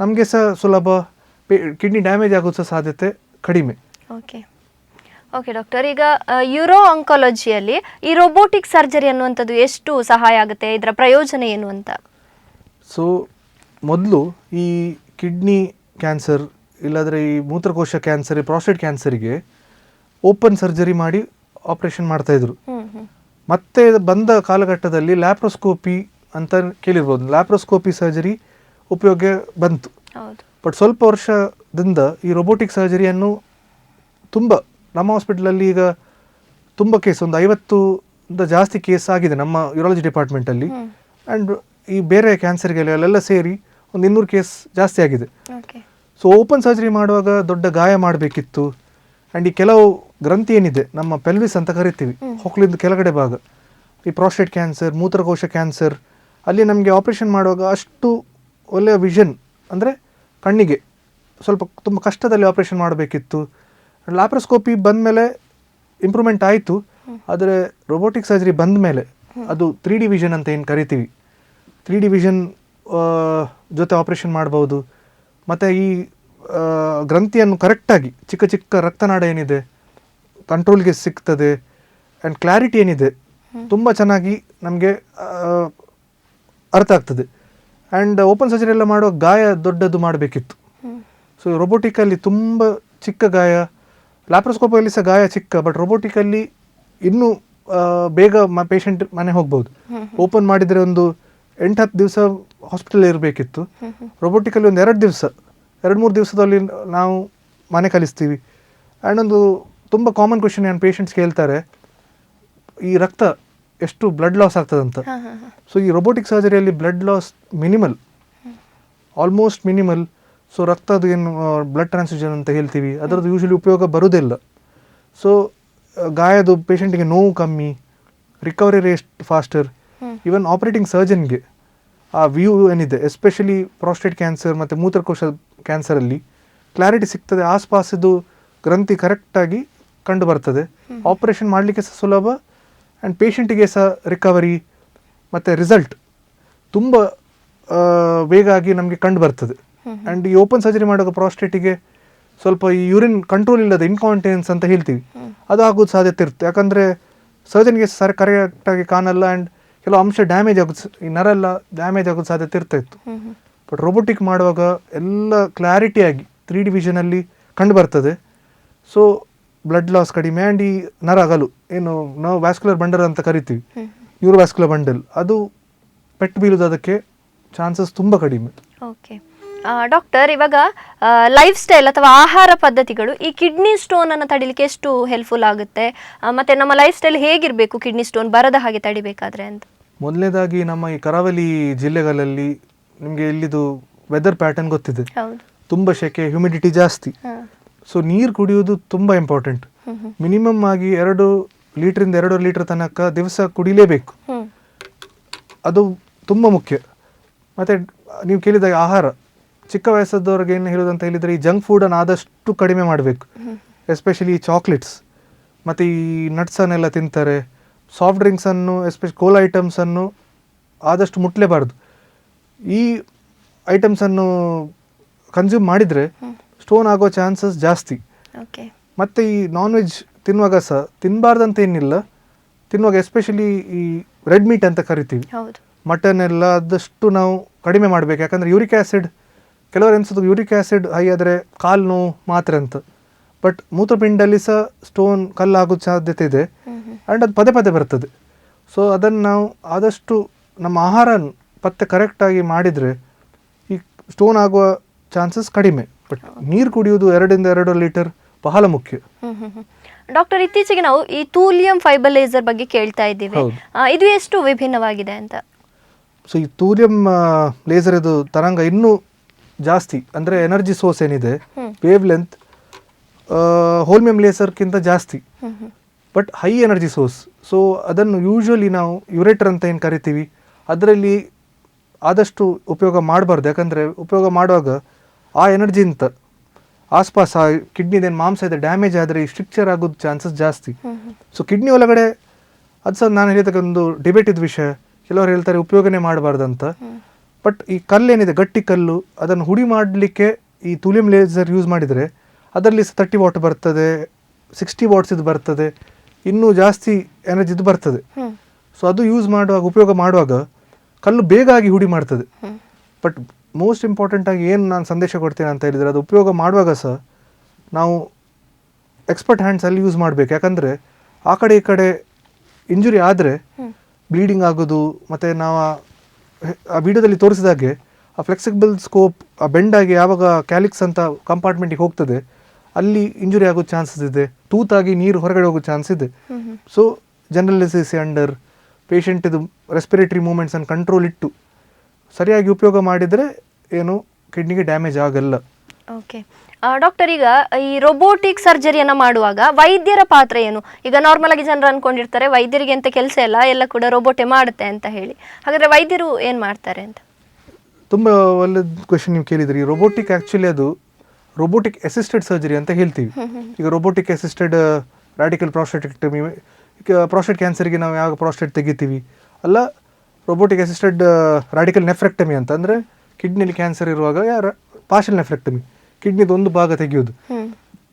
ನಮಗೆ ಸಹ ಸುಲಭ, ಕಿಡ್ನಿ ಡ್ಯಾಮೇಜ್ ಆಗೋ ಸಹ ಸಾಧ್ಯತೆ ಕಡಿಮೆ. ಓಕೆ ಓಕೆ ಡಾಕ್ಟರ್, ಈಗ ಯೂರೋ ಆಂಕಾಲಜಿಯಲ್ಲಿ ಈ ರೋಬೋಟಿಕ್ ಸರ್ಜರಿ ಅನ್ನುವಂಥದ್ದು ಎಷ್ಟು ಸಹಾಯ ಆಗುತ್ತೆ, ಇದರ ಪ್ರಯೋಜನ ಏನು ಅಂತ? ಸೊ ಮೊದಲು ಈ ಕಿಡ್ನಿ ಕ್ಯಾನ್ಸರ್ ಇಲ್ಲಾಂದರೆ ಈ ಮೂತ್ರಕೋಶ ಕ್ಯಾನ್ಸರ್, ಈ ಪ್ರಾಸ್ಟೇಟ್ ಕ್ಯಾನ್ಸರಿಗೆ ಓಪನ್ ಸರ್ಜರಿ ಮಾಡಿ ಆಪರೇಷನ್ ಮಾಡ್ತಾಯಿದ್ರು. ಮತ್ತೆ ಬಂದ ಕಾಲಘಟ್ಟದಲ್ಲಿ ಲ್ಯಾಪ್ರೋಸ್ಕೋಪಿ ಅಂತ ಕೇಳಿರ್ಬೋದು, ಲ್ಯಾಪ್ರೋಸ್ಕೋಪಿ ಸರ್ಜರಿ ಉಪಯೋಗ ಬಂತು. ಬಟ್ ಸ್ವಲ್ಪ ವರ್ಷದಿಂದ ಈ ರೋಬೋಟಿಕ್ ಸರ್ಜರಿಯನ್ನು ತುಂಬ ನಮ್ಮ ಹಾಸ್ಪಿಟಲಲ್ಲಿ ಈಗ ತುಂಬ ಕೇಸ್, ಒಂದು 50 ಜಾಸ್ತಿ ಕೇಸ್ ಆಗಿದೆ ನಮ್ಮ ಯೂರಾಲಜಿ ಡಿಪಾರ್ಟ್ಮೆಂಟಲ್ಲಿ. ಆ್ಯಂಡ್ ಈ ಬೇರೆ ಕ್ಯಾನ್ಸರ್ಗೆಲ್ಲ ಸೇರಿ ಒಂದು 200 ಕೇಸ್ ಜಾಸ್ತಿ ಆಗಿದೆ. ಸೊ ಓಪನ್ ಸರ್ಜರಿ ಮಾಡುವಾಗ ದೊಡ್ಡ ಗಾಯ ಮಾಡಬೇಕಿತ್ತು. ಆ್ಯಂಡ್ ಈ ಕೆಲವು ಗ್ರಂಥಿ ಏನಿದೆ, ನಮ್ಮ ಪೆಲ್ವಿಸ್ ಅಂತ ಕರಿತೀವಿ, ಹೊಕ್ಕಳಿಂದ ಕೆಳಗಡೆ ಭಾಗ, ಈ ಪ್ರಾಸ್ಟೇಟ್ ಕ್ಯಾನ್ಸರ್, ಮೂತ್ರಕೋಶ ಕ್ಯಾನ್ಸರ್, ಅಲ್ಲಿ ನಮಗೆ ಆಪ್ರೇಷನ್ ಮಾಡುವಾಗ ಅಷ್ಟು ಒಳ್ಳೆಯ ವಿಷನ್, ಅಂದರೆ ಕಣ್ಣಿಗೆ ಸ್ವಲ್ಪ ತುಂಬ ಕಷ್ಟದಲ್ಲಿ ಆಪ್ರೇಷನ್ ಮಾಡಬೇಕಿತ್ತು. ಲ್ಯಾಪ್ರೋಸ್ಕೋಪಿ ಬಂದ ಮೇಲೆ ಇಂಪ್ರೂವ್ಮೆಂಟ್ ಆಯಿತು. ಆದರೆ ರೋಬೋಟಿಕ್ ಸರ್ಜರಿ ಬಂದ ಮೇಲೆ ಅದು 3D ವಿಷನ್ ಅಂತ ಏನು ಕರಿತೀವಿ, 3D ವಿಷನ್ ಜೊತೆ ಆಪ್ರೇಷನ್ ಮಾಡ್ಬೋದು. ಮತ್ತು ಈ ಗ್ರಂಥಿಯನ್ನು ಕರೆಕ್ಟಾಗಿ ಚಿಕ್ಕ ಚಿಕ್ಕ ರಕ್ತನಾಳ ಏನಿದೆ ಕಂಟ್ರೋಲ್ಗೆ ಸಿಗ್ತದೆ. ಆ್ಯಂಡ್ ಕ್ಲಾರಿಟಿ ಏನಿದೆ ತುಂಬ ಚೆನ್ನಾಗಿ ನಮಗೆ ಅರ್ಥ ಆಗ್ತದೆ. ಆ್ಯಂಡ್ ಓಪನ್ ಸರ್ಜರಿ ಎಲ್ಲ ಮಾಡುವ ಗಾಯ ದೊಡ್ಡದು ಮಾಡಬೇಕಿತ್ತು. ಸೊ ರೋಬೋಟಿಕಲ್ಲಿ ತುಂಬ ಚಿಕ್ಕ ಗಾಯ, ಲ್ಯಾಪ್ರೋಸ್ಕೋಪಲ್ಲಿ ಸಹ ಗಾಯ ಚಿಕ್ಕ, ಬಟ್ ರೋಬೋಟಿಕಲ್ಲಿ ಇನ್ನೂ ಬೇಗ ಪೇಷಂಟ್ ಮನೆ ಹೋಗ್ಬೋದು. ಓಪನ್ ಮಾಡಿದರೆ ಒಂದು 8-10 ದಿವಸ ಹಾಸ್ಪಿಟಲ್ ಇರಬೇಕಿತ್ತು. ರೋಬೋಟಿಕಲ್ಲಿ ಒಂದು 2-3 ದಿವಸದಲ್ಲಿ ನಾವು ಮನೆ ಕಲಿಸ್ತೀವಿ. ಆ್ಯಂಡ್ ಒಂದು ತುಂಬ ಕಾಮನ್ ಕ್ವೆಶನ್ ಏನು ಪೇಷಂಟ್ಸ್ ಕೇಳ್ತಾರೆ, ಈ ರಕ್ತ ಎಷ್ಟು ಬ್ಲಡ್ ಲಾಸ್ ಆಗ್ತದಂತ. ಸೊ ಈ ರೋಬೋಟಿಕ್ ಸರ್ಜರಿಯಲ್ಲಿ blood loss minimal, almost minimal. So ರಕ್ತದ್ದು ಏನು ಬ್ಲಡ್ ಟ್ರಾನ್ಸ್ಫ್ಯೂಷನ್ ಅಂತ ಹೇಳ್ತೀವಿ, ಅದರದ್ದು ಯೂಶಲಿ ಉಪಯೋಗ ಬರೋದಿಲ್ಲ. ಸೊ ಗಾಯದು ಪೇಷಂಟಿಗೆ ನೋವು ಕಮ್ಮಿ, recovery rate faster. Even operating ಸರ್ಜನ್ಗೆ ಆ ವ್ಯೂ ಏನಿದೆ, ಎಸ್ಪೆಷಲಿ ಪ್ರಾಸ್ಟೇಟ್ ಕ್ಯಾನ್ಸರ್ ಮತ್ತು ಮೂತ್ರಕೋಶ ಕ್ಯಾನ್ಸರಲ್ಲಿ ಕ್ಲಾರಿಟಿ ಸಿಗ್ತದೆ, ಆಸ್ಪಾಸಿದು ಗ್ರಂಥಿ ಕರೆಕ್ಟಾಗಿ ಕಂಡು ಬರ್ತದೆ. ಆಪರೇಷನ್ ಮಾಡಲಿಕ್ಕೆ ಸಹ ಸುಲಭ. ಆ್ಯಂಡ್ ಪೇಷಂಟಿಗೆ ಸಹ ರಿಕವರಿ ಮತ್ತು ರಿಸಲ್ಟ್ ತುಂಬ ಬೇಗ ಆಗಿ ನಮಗೆ ಕಂಡು ಬರ್ತದೆ. ಆ್ಯಂಡ್ ಈ ಓಪನ್ ಸರ್ಜರಿ ಮಾಡುವಾಗ ಪ್ರಾಸ್ಟೇಟಿಗೆ ಸ್ವಲ್ಪ ಈ ಯೂರಿನ್ ಕಂಟ್ರೋಲ್ ಇಲ್ಲದೆ ಇನ್ಕಾಂಟಿನೆನ್ಸ್ ಅಂತ ಹೇಳ್ತೀವಿ, ಅದು ಆಗೋದು ಸಾಧ್ಯತೆ ಇರುತ್ತೆ. ಯಾಕಂದರೆ ಸರ್ಜನ್ಗೆ ಕರೆಕ್ಟಾಗಿ ಕಾಣಲ್ಲ. ಆ್ಯಂಡ್ ಕೆಲವು ಅಂಶ ಡ್ಯಾಮೇಜ್ ಆಗೋದು, ಈ ನರ ಎಲ್ಲ ಡ್ಯಾಮೇಜ್ ಆಗೋದು ಸಾಧ್ಯತೆ ಇರ್ತಾಯಿತ್ತು. ಬಟ್ ರೋಬೋಟಿಕ್ ಮಾಡುವಾಗ ಎಲ್ಲ ಕ್ಲಾರಿಟಿಯಾಗಿ 3D ವಿಷನಲ್ಲಿ ಕಂಡು ಬರ್ತದೆ. ಸೊ ಬ್ಲಡ್ ಲಾಸ್ ಕಡಿಮೆ. ಆ್ಯಂಡ್ ಈ ನರ ಅಗಲು ಏನು ನಾವು ವ್ಯಾಸ್ಕ್ಯುಲರ್ ಬಂಡಲ್ ಅಂತ ಕರಿತೀವಿ, ನ್ಯೂರೋವ್ಯಾಸ್ಕ್ಯುಲರ್ ಬಂಡಲ್, ಅದು ಪೆಟ್ಟು ಬೀಳೋದು ಅದಕ್ಕೆ ಚಾನ್ಸಸ್ ತುಂಬ ಕಡಿಮೆ. ಓಕೆ ಡಾಕ್ಟರ್, ಇವಾಗ ಲೈಫ್ ಸ್ಟೈಲ್ ಅಥವಾ ಆಹಾರ ಪದ್ಧತಿಗಳು ಈ ಕಿಡ್ನಿ ಸ್ಟೋನನ್ನು ತಡಿಲಿಕ್ಕೆ ಎಷ್ಟು ಹೆಲ್ಪ್ಫುಲ್ ಆಗುತ್ತೆ, ಮತ್ತು ನಮ್ಮ ಲೈಫ್ ಸ್ಟೈಲ್ ಹೇಗಿರಬೇಕು ಕಿಡ್ನಿ ಸ್ಟೋನ್ ಬರದ ಹಾಗೆ ತಡಿಬೇಕಾದ್ರೆ ಅಂತ? ಮೊದಲನೇದಾಗಿ ನಮ್ಮ ಈ ಕರಾವಳಿ ಜಿಲ್ಲೆಗಳಲ್ಲಿ ನಿಮಗೆ ಇಲ್ಲಿದು ವೆದರ್ ಪ್ಯಾಟರ್ನ್ ಗೊತ್ತಿದೆ, ತುಂಬ ಸೆಕೆ, ಹ್ಯುಮಿಡಿಟಿ ಜಾಸ್ತಿ. ಸೊ ನೀರು ಕುಡಿಯೋದು ತುಂಬ ಇಂಪಾರ್ಟೆಂಟ್. ಮಿನಿಮಮ್ ಆಗಿ 2 ಲೀಟ್ರಿಂದ 2.5 ಲೀಟರ್ ತನಕ ದಿವಸ ಕುಡಿಲೇಬೇಕು, ಅದು ತುಂಬ ಮುಖ್ಯ. ಮತ್ತು ನೀವು ಕೇಳಿದಾಗ ಆಹಾರ, ಚಿಕ್ಕ ವಯಸ್ಸದವ್ರಿಗೆ ಏನು ಹೇಳೋದಂತ ಹೇಳಿದರೆ ಈ ಜಂಕ್ ಫುಡನ್ನು ಆದಷ್ಟು ಕಡಿಮೆ ಮಾಡಬೇಕು. ಎಸ್ಪೆಷಲಿ ಚಾಕ್ಲೇಟ್ಸ್ ಮತ್ತು ಈ ನಟ್ಸನ್ನೆಲ್ಲ ತಿಂತಾರೆ. ಸಾಫ್ಟ್ ಡ್ರಿಂಕ್ಸನ್ನು, ಎಸ್ಪೆಷಲಿ ಕೋಲಾ ಐಟಮ್ಸನ್ನು ಆದಷ್ಟು ಮುಟ್ಲೇಬಾರ್ದು. ಈ ಐಟಮ್ಸನ್ನು ಕನ್ಸ್ಯೂಮ್ ಮಾಡಿದರೆ ಸ್ಟೋನ್ ಆಗೋ ಚಾನ್ಸಸ್ ಜಾಸ್ತಿ. ಮತ್ತು ಈ ನಾನ್ ವೆಜ್ ತಿನ್ನುವಾಗ ಸಹ ತಿನ್ನಬಾರ್ದಂತ ಏನಿಲ್ಲ, ತಿನ್ನುವಾಗ ಎಸ್ಪೆಷಲಿ ಈ ರೆಡ್ ಮೀಟ್ ಅಂತ ಕರಿತೀವಿ, ಮಟನ್ ಎಲ್ಲ ಆದಷ್ಟು ನಾವು ಕಡಿಮೆ ಮಾಡಬೇಕು. ಯಾಕಂದರೆ ಯೂರಿಕ್ ಆ್ಯಸಿಡ್, ಕೆಲವರು ಅನಿಸೋದು ಯೂರಿಕ್ ಆ್ಯಸಿಡ್ ಹೈ ಆದರೆ ಕಾಲು ನೋವು ಮಾತ್ರ ಅಂತ, ಬಟ್ ಮೂತ್ರಪಿಂಡಲ್ಲಿ ಸಹ ಸ್ಟೋನ್ ಕಲ್ಲಾಗೋ ಸಾಧ್ಯತೆ ಇದೆ. ಆ್ಯಂಡ್ ಅದು ಪದೇ ಬರ್ತದೆ. ಸೊ ಅದನ್ನು ನಾವು ಆದಷ್ಟು ನಮ್ಮ ಆಹಾರ ಪತ್ತೆ ಕರೆಕ್ಟಾಗಿ ಮಾಡಿದರೆ ಈ ಸ್ಟೋನ್ ಆಗುವ ಚಾನ್ಸಸ್ ಕಡಿಮೆ. ಬಟ್ ನೀರು ಕುಡಿಯೋದು 2ರಿಂದ 2.5 ಲೀಟರ್ ಬಹಳ ಮುಖ್ಯ. ಡಾಕ್ಟರ್, ಇತ್ತೀಚೆಗೆ ನಾವು ಈ ಥೂಲಿಯಂ ಫೈಬರ್ ಲೇಸರ್ ಬಗ್ಗೆ ಕೇಳ್ತಾ ಇದ್ದೀವಿ, ಇದು ಎಷ್ಟು ವಿಭಿನ್ನವಾಗಿದೆ ಅಂತ? ಸೊ ಈ ಥೂಲಿಯಂ ಲೇಸರ್ ಇದು ತರಂಗ ಇನ್ನೂ ಜಾಸ್ತಿ, ಅಂದರೆ ಎನರ್ಜಿ ಸೋರ್ಸ್ ಏನಿದೆ ವೇವ್ ಲೆಂತ್ ಹೋಲ್ಮಿಯಂ ಲೇಸರ್ಗಿಂತ ಜಾಸ್ತಿ. But high energy source. So ಅದನ್ನು ಯೂಶ್ವಲಿ ನಾವು ಯುರೇಟರ್ ಅಂತ ಏನು ಕರಿತೀವಿ ಅದರಲ್ಲಿ ಆದಷ್ಟು ಉಪಯೋಗ ಮಾಡಬಾರ್ದು. ಯಾಕಂದರೆ ಉಪಯೋಗ ಮಾಡುವಾಗ ಆ ಎನರ್ಜಿಂತ ಆಸ್ಪಾಸ್ ಆ ಕಿಡ್ನಿದೇನು ಮಾಂಸ ಇದೆ ಡ್ಯಾಮೇಜ್ ಆದರೆ ಸ್ಟ್ರಿಕ್ಚರ್ ಆಗೋದು ಚಾನ್ಸಸ್ ಜಾಸ್ತಿ. ಸೊ ಕಿಡ್ನಿ ಒಳಗಡೆ ಅದು ಸಹ ನಾನು ಹೇಳಿದಾಗ ಒಂದು ಡಿಬೇಟ್ ಇದ್ದ ವಿಷಯ. ಕೆಲವರು ಹೇಳ್ತಾರೆ ಉಪಯೋಗನೇ ಮಾಡಬಾರ್ದಂತ. ಬಟ್ ಈ ಕಲ್ಲೇನಿದೆ ಗಟ್ಟಿ ಕಲ್ಲು ಅದನ್ನು ಹುಡಿ ಮಾಡಲಿಕ್ಕೆ ಈ ತುಲಿಯಂ ಲೇಸರ್ ಯೂಸ್ ಮಾಡಿದರೆ ಅದರಲ್ಲಿ 30 ವಾಟ್ ಬರ್ತದೆ, 60 ವಾಟ್ಸ್ ಇದು ಬರ್ತದೆ, ಇನ್ನೂ ಜಾಸ್ತಿ ಎನರ್ಜಿದು ಬರ್ತದೆ. ಸೊ ಅದು ಯೂಸ್ ಮಾಡುವಾಗ ಉಪಯೋಗ ಮಾಡುವಾಗ ಕಲ್ಲು ಬೇಗ ಆಗಿ ಹುಡಿ ಮಾಡ್ತದೆ. ಬಟ್ ಮೋಸ್ಟ್ ಇಂಪಾರ್ಟೆಂಟ್ ಆಗಿ ಏನು ನಾನು ಸಂದೇಶ ಕೊಡ್ತೇನೆ ಅಂತ ಹೇಳಿದರೆ ಅದು ಉಪಯೋಗ ಮಾಡುವಾಗ ಸಹ ನಾವು ಎಕ್ಸ್ಪರ್ಟ್ ಹ್ಯಾಂಡ್ಸಲ್ಲಿ ಯೂಸ್ ಮಾಡಬೇಕು. ಯಾಕಂದರೆ ಆ ಕಡೆ ಈ ಕಡೆ ಇಂಜುರಿ ಆದರೆ ಬ್ಲೀಡಿಂಗ್ ಆಗೋದು, ಮತ್ತು ನಾವು ಆ ವಿಡಿಯೋದಲ್ಲಿ ತೋರಿಸಿದಾಗೆ ಆ ಫ್ಲೆಕ್ಸಿಬಲ್ ಸ್ಕೋಪ್ ಆ ಬೆಂಡಾಗಿ ಯಾವಾಗ ಕ್ಯಾಲಿಕ್ಸ್ ಅಂತ ಕಂಪಾರ್ಟ್ಮೆಂಟಿಗೆ ಹೋಗ್ತದೆ ಅಲ್ಲಿ ಇಂಜುರಿ ಆಗೋ ಚಾನ್ಸಸ್ ಇದೆ, ತೂತಾಗಿ ನೀರು ಹೊರಗಡೆ ಹೋಗೋ ಚಾನ್ಸ್ ಇದೆ. ಸೊ ಜನರಲಿಸಿಸ್ ಅಂಡರ್ ಪೇಷಂಟ್ ಇದು ರೆಸ್ಪಿರೇಟರಿ ಮೂಮೆಂಟ್ಸನ್ನು ಕಂಟ್ರೋಲ್ ಇಟ್ಟು ಸರಿಯಾಗಿ ಉಪಯೋಗ ಮಾಡಿದರೆ ಏನು ಕಿಡ್ನಿಗೆ ಡ್ಯಾಮೇಜ್ ಆಗಲ್ಲ. ಓಕೆ ಡಾಕ್ಟರ್, ಈಗ ಈ ರೋಬೋಟಿಕ್ ಸರ್ಜರಿಯನ್ನು ಮಾಡುವಾಗ ವೈದ್ಯರ ಪಾತ್ರ ಏನು? ಈಗ ನಾರ್ಮಲ್ ಆಗಿ ಜನರು ಅನ್ಕೊಂಡಿರ್ತಾರೆ ವೈದ್ಯರಿಗೆ ಅಂತ ಕೆಲಸ ಇಲ್ಲ, ಎಲ್ಲ ಕೂಡ ರೋಬೋಟೇ ಮಾಡುತ್ತೆ ಅಂತ ಹೇಳಿ. ಹಾಗಾದರೆ ವೈದ್ಯರು ಏನು ಮಾಡ್ತಾರೆ ಅಂತ? ತುಂಬ ಒಳ್ಳೆದ ಕ್ವೆಶನ್ ನೀವು ಕೇಳಿದ್ರಿ. ರೋಬೋಟಿಕ್ ಆ್ಯಕ್ಚುಲಿ ಅದು ರೋಬೋಟಿಕ್ ಅಸಿಸ್ಟೆಡ್ ಸರ್ಜರಿ ಅಂತ ಹೇಳ್ತೀವಿ. ಈಗ ರೋಬೋಟಿಕ್ ಅಸಿಸ್ಟೆಡ್ ರಾಡಿಕಲ್ ಪ್ರಾಸ್ಟೇಟೆಕ್ಟಮಿ, ಈಗ ಪ್ರಾಸ್ಟೇಟ್ ಕ್ಯಾನ್ಸರ್ಗೆ ನಾವು ಯಾವ ಪ್ರಾಸ್ಟೇಟ್ ತೆಗಿತೀವಿ ಅಲ್ಲ, ರೋಬೋಟಿಕ್ ಅಸಿಸ್ಟೆಡ್ ರಾಡಿಕಲ್ ನೆಫ್ರೆಕ್ಟಮಿ ಅಂತ ಅಂದರೆ ಕಿಡ್ನಿಲಿ ಕ್ಯಾನ್ಸರ್ ಇರುವಾಗ ಪಾರ್ಷಲ್ ನೆಫ್ರೆಕ್ಟಮಿ, ಕಿಡ್ನಿದು ಒಂದು ಭಾಗ ತೆಗೆಯೋದು.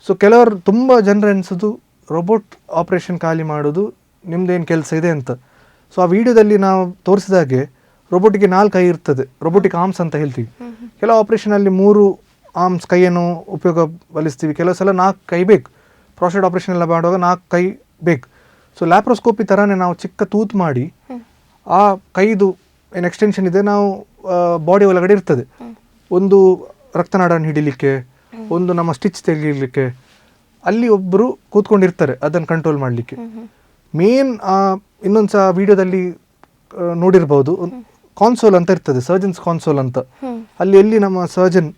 ಸೊ ಕೆಲವರು ತುಂಬ ಜನರು ಅನಿಸೋದು ರೋಬೋಟ್ ಆಪ್ರೇಷನ್ ಖಾಲಿ ಮಾಡೋದು ನಿಮ್ದೇನು ಕೆಲಸ ಇದೆ ಅಂತ. ಸೊ ಆ ವಿಡಿಯೋದಲ್ಲಿ ನಾವು ತೋರಿಸಿದಾಗೆ ರೋಬೋಟಿಗೆ 4 ಕೈ ಇರ್ತದೆ, ರೋಬೋಟಿಕ್ ಆರ್ಮ್ಸ್ ಅಂತ ಹೇಳ್ತೀವಿ. ಕೆಲವು ಆಪ್ರೇಷನಲ್ಲಿ 3 ಆರ್ಮ್ಸ್ ಕೈಯನ್ನು ಉಪಯೋಗ ಬಲಿಸ್ತೀವಿ, ಕೆಲವು ಸಲ 4 ಕೈ ಬೇಕು. ಪ್ರಾಸ್ಟೇಟ್ ಆಪ್ರೇಷನ್ ಎಲ್ಲ ಮಾಡುವಾಗ 4 ಕೈ ಬೇಕು. ಸೊ ಲ್ಯಾಪ್ರೋಸ್ಕೋಪಿ ಥರನೇ ನಾವು ಚಿಕ್ಕ ತೂತು ಮಾಡಿ ಆ ಕೈದು ಏನು ಎಕ್ಸ್ಟೆನ್ಷನ್ ಇದೆ ನಾವು ಬಾಡಿ ಒಳಗಡೆ ಇರ್ತದೆ. ಒಂದು ರಕ್ತನಾಡನ್ನು ಹಿಡಿಲಿಕ್ಕೆ, ಒಂದು ನಮ್ಮ ಸ್ಟಿಚ್ ತೆಗಿಲಿಕ್ಕೆ ಅಲ್ಲಿ ಒಬ್ಬರು ಕೂತ್ಕೊಂಡಿರ್ತಾರೆ ಅದನ್ನು ಕಂಟ್ರೋಲ್ ಮಾಡಲಿಕ್ಕೆ. ಮೇನ್ ಇನ್ನೊಂದು ಸಹ ವಿಡಿಯೋದಲ್ಲಿ ನೋಡಿರ್ಬೋದು, ಕಾನ್ಸೋಲ್ ಅಂತ ಇರ್ತದೆ, ಸರ್ಜನ್ಸ್ ಕಾನ್ಸೋಲ್ ಅಂತ. ಅಲ್ಲಿ ಎಲ್ಲಿ ನಮ್ಮ ಸರ್ಜನ್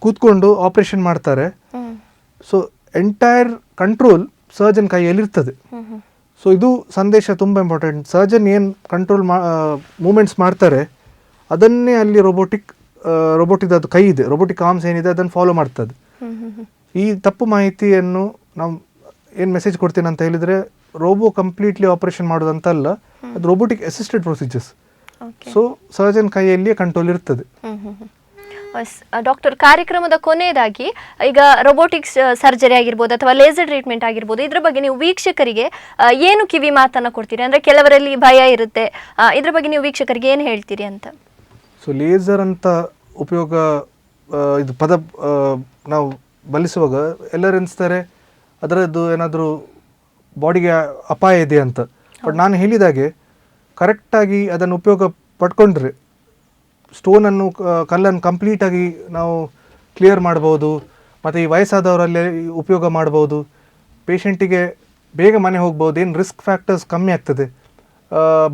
ಕೂತ್ಕೊಂಡು ಆಪ್ರೇಷನ್ ಮಾಡ್ತಾರೆ. ಸೊ ಎಂಟೈರ್ ಕಂಟ್ರೋಲ್ ಸರ್ಜನ್ ಕೈಯಲ್ಲಿರ್ತದೆ. ಸೊ ಇದು ಸಂದೇಶ ತುಂಬ ಇಂಪಾರ್ಟೆಂಟ್. ಸರ್ಜನ್ ಏನು ಕಂಟ್ರೋಲ್ ಮೂಮೆಂಟ್ಸ್ ಮಾಡ್ತಾರೆ ಅದನ್ನೇ ಅಲ್ಲಿ ರೋಬೋಟಿದು ಅದು ಕೈ ಇದೆ, ರೋಬೋಟಿಕ್ ಆರ್ಮ್ಸ್ ಏನಿದೆ ಅದನ್ನು ಫಾಲೋ ಮಾಡ್ತದೆ. ಈ ತಪ್ಪು ಮಾಹಿತಿಯನ್ನು ನಾವು ಏನು ಮೆಸೇಜ್ ಕೊಡ್ತೀನಿ ಅಂತ ಹೇಳಿದರೆ ರೋಬೋ ಕಂಪ್ಲೀಟ್ಲಿ ಆಪರೇಷನ್ ಮಾಡೋದಂತ ಅಲ್ಲ, ಅದು robotic assisted procedures. So surgeon ಕೈಯಲ್ಲಿಯೇ ಕಂಟ್ರೋಲ್ ಇರ್ತದೆ. ಡಾಕ್ಟರ್, ಕಾರ್ಯಕ್ರಮದ ಕೊನೆಯದಾಗಿ ಈಗ ರೋಬೋಟಿಕ್ಸ್ ಸರ್ಜರಿ ಆಗಿರ್ಬೋದು ಅಥವಾ ಲೇಸರ್ ಟ್ರೀಟ್ಮೆಂಟ್ ಆಗಿರ್ಬೋದು, ಇದ್ರ ಬಗ್ಗೆ ನೀವು ವೀಕ್ಷಕರಿಗೆ ಏನು ಕಿವಿ ಮಾತನ್ನು ಕೊಡ್ತೀರಿ? ಅಂದರೆ ಕೆಲವರಲ್ಲಿ ಭಯ ಇರುತ್ತೆ, ಇದ್ರ ಬಗ್ಗೆ ನೀವು ವೀಕ್ಷಕರಿಗೆ ಏನು ಹೇಳ್ತೀರಿ ಅಂತ? ಸೊ ಲೇಸರ್ ಅಂತ ಉಪಯೋಗ ಇದು ಪದ ನಾವು ಬಲಿಸುವಾಗ ಎಲ್ಲರೂ ಎನಿಸ್ತಾರೆ ಅದರದ್ದು ಏನಾದರೂ ಬಾಡಿಗೆ ಅಪಾಯ ಇದೆ ಅಂತ. ಬಟ್ ನಾನು ಹೇಳಿದಾಗೆ ಕರೆಕ್ಟಾಗಿ ಅದನ್ನು ಉಪಯೋಗ ಪಡ್ಕೊಂಡ್ರೆ ಸ್ಟೋನನ್ನು ಕಲ್ಲನ್ನು ಕಂಪ್ಲೀಟಾಗಿ ನಾವು ಕ್ಲಿಯರ್ ಮಾಡ್ಬೋದು. ಮತ್ತು ಈ ವಯಸ್ಸಾದವರಲ್ಲಿ ಉಪಯೋಗ ಮಾಡ್ಬೋದು, ಪೇಷಂಟಿಗೆ ಬೇಗ ಮನೆ ಹೋಗ್ಬೋದು, ಏನು ರಿಸ್ಕ್ ಫ್ಯಾಕ್ಟರ್ಸ್ ಕಮ್ಮಿ ಆಗ್ತದೆ.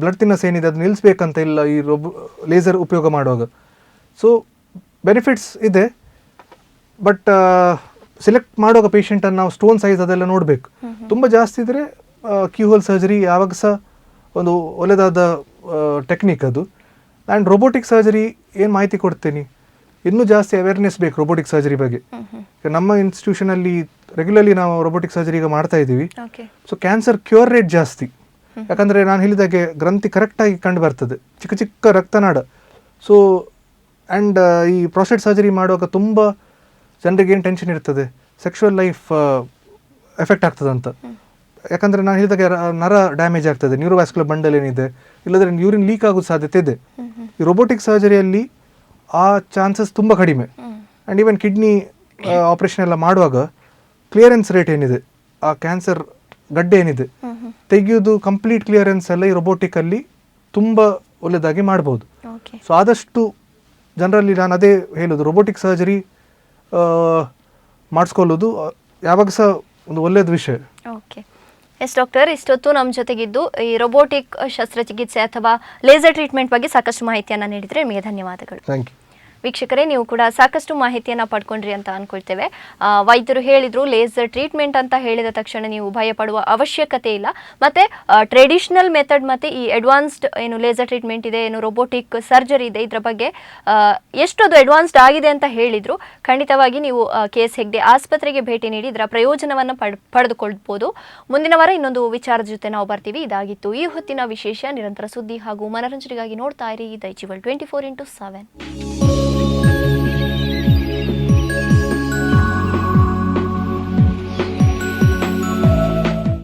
ಬ್ಲಡ್ ಥಿನ್ನಸ್ ಏನಿದೆ ಅದು ನಿಲ್ಲಿಸ್ಬೇಕಂತ ಇಲ್ಲ ಈ ಲೇಸರ್ ಉಪಯೋಗ ಮಾಡುವಾಗ. ಸೊ ಬೆನಿಫಿಟ್ಸ್ ಇದೆ, ಬಟ್ ಸೆಲೆಕ್ಟ್ ಮಾಡುವಾಗ ಪೇಷಂಟನ್ನು ನಾವು ಸ್ಟೋನ್ ಸೈಜ್ ಅದೆಲ್ಲ ನೋಡಬೇಕು. ತುಂಬ ಜಾಸ್ತಿ ಇದ್ದರೆ ಕೀಹೋಲ್ ಸರ್ಜರಿ ಯಾವಾಗ ಸಹ ಒಂದು ಒಳ್ಳೆದಾದ ಟೆಕ್ನಿಕ್ ಅದು. ಆ್ಯಂಡ್ ರೋಬೋಟಿಕ್ ಸರ್ಜರಿ ಏನು ಮಾಹಿತಿ ಕೊಡ್ತೀನಿ, ಇನ್ನೂ ಜಾಸ್ತಿ ಅವೇರ್ನೆಸ್ ಬೇಕು ರೋಬೋಟಿಕ್ ಸರ್ಜರಿ ಬಗ್ಗೆ. ನಮ್ಮ ಇನ್ಸ್ಟಿಟ್ಯೂಷನಲ್ಲಿ ರೆಗ್ಯುಲರ್ಲಿ ನಾವು ರೋಬೋಟಿಕ್ ಸರ್ಜರಿ ಈಗ ಮಾಡ್ತಾ ಇದ್ದೀವಿ. ಸೊ ಕ್ಯಾನ್ಸರ್ ಕ್ಯೂರ್ ರೇಟ್ ಜಾಸ್ತಿ, ಯಾಕಂದರೆ ನಾನು ಹೇಳಿದಾಗೆ ಗ್ರಂಥಿ ಕರೆಕ್ಟಾಗಿ ಕಂಡು ಬರ್ತದೆ, ಚಿಕ್ಕ ಚಿಕ್ಕ ರಕ್ತನಾಡ. ಸೊ ಆ್ಯಂಡ್ ಈ ಪ್ರಾಸ್ಟೇಟ್ ಸರ್ಜರಿ ಮಾಡುವಾಗ ತುಂಬ ಜನರಿಗೆ ಏನು ಟೆನ್ಷನ್ ಇರ್ತದೆ, ಸೆಕ್ಷುವಲ್ ಲೈಫ್ ಎಫೆಕ್ಟ್ ಆಗ್ತದೆ ಅಂತ. ಯಾಕಂದರೆ ನಾನು ಹೇಳಿದಾಗೆ ನರ ಡ್ಯಾಮೇಜ್ ಆಗ್ತದೆ, ನ್ಯೂರೋವ್ಯಾಸ್ಕ್ಯುಲರ್ ಬಂಡಲ್ ಏನಿದೆ, ಇಲ್ಲದ್ರೆ ಯೂರಿನ್ ಲೀಕ್ ಆಗೋ ಸಾಧ್ಯತೆ ಇದೆ. ಈ ರೋಬೋಟಿಕ್ ಸರ್ಜರಿಯಲ್ಲಿ ಆ ಚಾನ್ಸಸ್ ತುಂಬ ಕಡಿಮೆ. ಆ್ಯಂಡ್ ಈವನ್ ಕಿಡ್ನಿ ಆಪ್ರೇಷನ್ ಎಲ್ಲ ಮಾಡುವಾಗ ಕ್ಲಿಯರೆನ್ಸ್ ರೇಟ್ ಏನಿದೆ, ಆ ಕ್ಯಾನ್ಸರ್ ಗಡ್ಡೆ ಏನಿದೆ ತೆಗೆಯೋದು ಕಂಪ್ಲೀಟ್ ಕ್ಲಿಯರೆನ್ಸ್ ಎಲ್ಲ ಈ ರೋಬೋಟಿಕಲ್ಲಿ ತುಂಬ ಒಳ್ಳೆಯದಾಗಿ ಮಾಡ್ಬೋದು. ಸೊ ಆದಷ್ಟು ಜನರಲ್ಲಿ ನಾನು ಅದೇ ಹೇಳೋದು, ರೋಬೋಟಿಕ್ ಸರ್ಜರಿ ಮಾಡಿಸ್ಕೊಳ್ಳೋದು ಯಾವಾಗ ಸಹ ಒಂದು ಒಳ್ಳೆಯದು ವಿಷಯ. ಓಕೆ, ಎಸ್ ಡಾಕ್ಟರ್, ಇಷ್ಟೊತ್ತು ನಮ್ಮ ಜೊತೆಗಿದ್ದು ಈ ರೋಬೋಟಿಕ್ ಶಸ್ತ್ರಚಿಕಿತ್ಸೆ ಅಥವಾ ಲೇಸರ್ ಟ್ರೀಟ್ಮೆಂಟ್ ಬಗ್ಗೆ ಸಾಕಷ್ಟು ಮಾಹಿತಿಯನ್ನು ನೀಡಿದರೆ ನಿಮಗೆ ಧನ್ಯವಾದಗಳು. Thank you. ವೀಕ್ಷಕರೇ, ನೀವು ಕೂಡ ಸಾಕಷ್ಟು ಮಾಹಿತಿಯನ್ನು ಪಡ್ಕೊಂಡ್ರಿ ಅಂತ ಅಂದ್ಕೊಳ್ತೇವೆ. ವೈದ್ಯರು ಹೇಳಿದರು ಲೇಸರ್ ಟ್ರೀಟ್ಮೆಂಟ್ ಅಂತ ಹೇಳಿದ ತಕ್ಷಣ ನೀವು ಭಯಪಡುವ ಅವಶ್ಯಕತೆ ಇಲ್ಲ. ಮತ್ತು ಟ್ರೆಡಿಷ್ನಲ್ ಮೆಥಡ್ ಮತ್ತು ಈ ಅಡ್ವಾನ್ಸ್ಡ್ ಏನು ಲೇಸರ್ ಟ್ರೀಟ್ಮೆಂಟ್ ಇದೆ, ಏನು ರೋಬೋಟಿಕ್ ಸರ್ಜರಿ ಇದೆ, ಇದರ ಬಗ್ಗೆ ಎಷ್ಟು ಅದು ಅಡ್ವಾನ್ಸ್ಡ್ ಆಗಿದೆ ಅಂತ ಹೇಳಿದರು. ಖಂಡಿತವಾಗಿ ನೀವು KS ಹೆಗ್ಡೆ ಆಸ್ಪತ್ರೆಗೆ ಭೇಟಿ ನೀಡಿ ಇದರ ಪ್ರಯೋಜನವನ್ನು ಪಡೆದುಕೊಳ್ಬೋದು. ಮುಂದಿನ ವಾರ ಇನ್ನೊಂದು ವಿಚಾರದ ಜೊತೆ ನಾವು ಬರ್ತೀವಿ. ಇದಾಗಿತ್ತು ಈ ಹೊತ್ತಿನ ವಿಶೇಷ. ನಿರಂತರ ಸುದ್ದಿ ಹಾಗೂ ಮನರಂಜನೆಗಾಗಿ ನೋಡ್ತಾ ಇರಿ ದೈಜಿವಲ್ 24x7.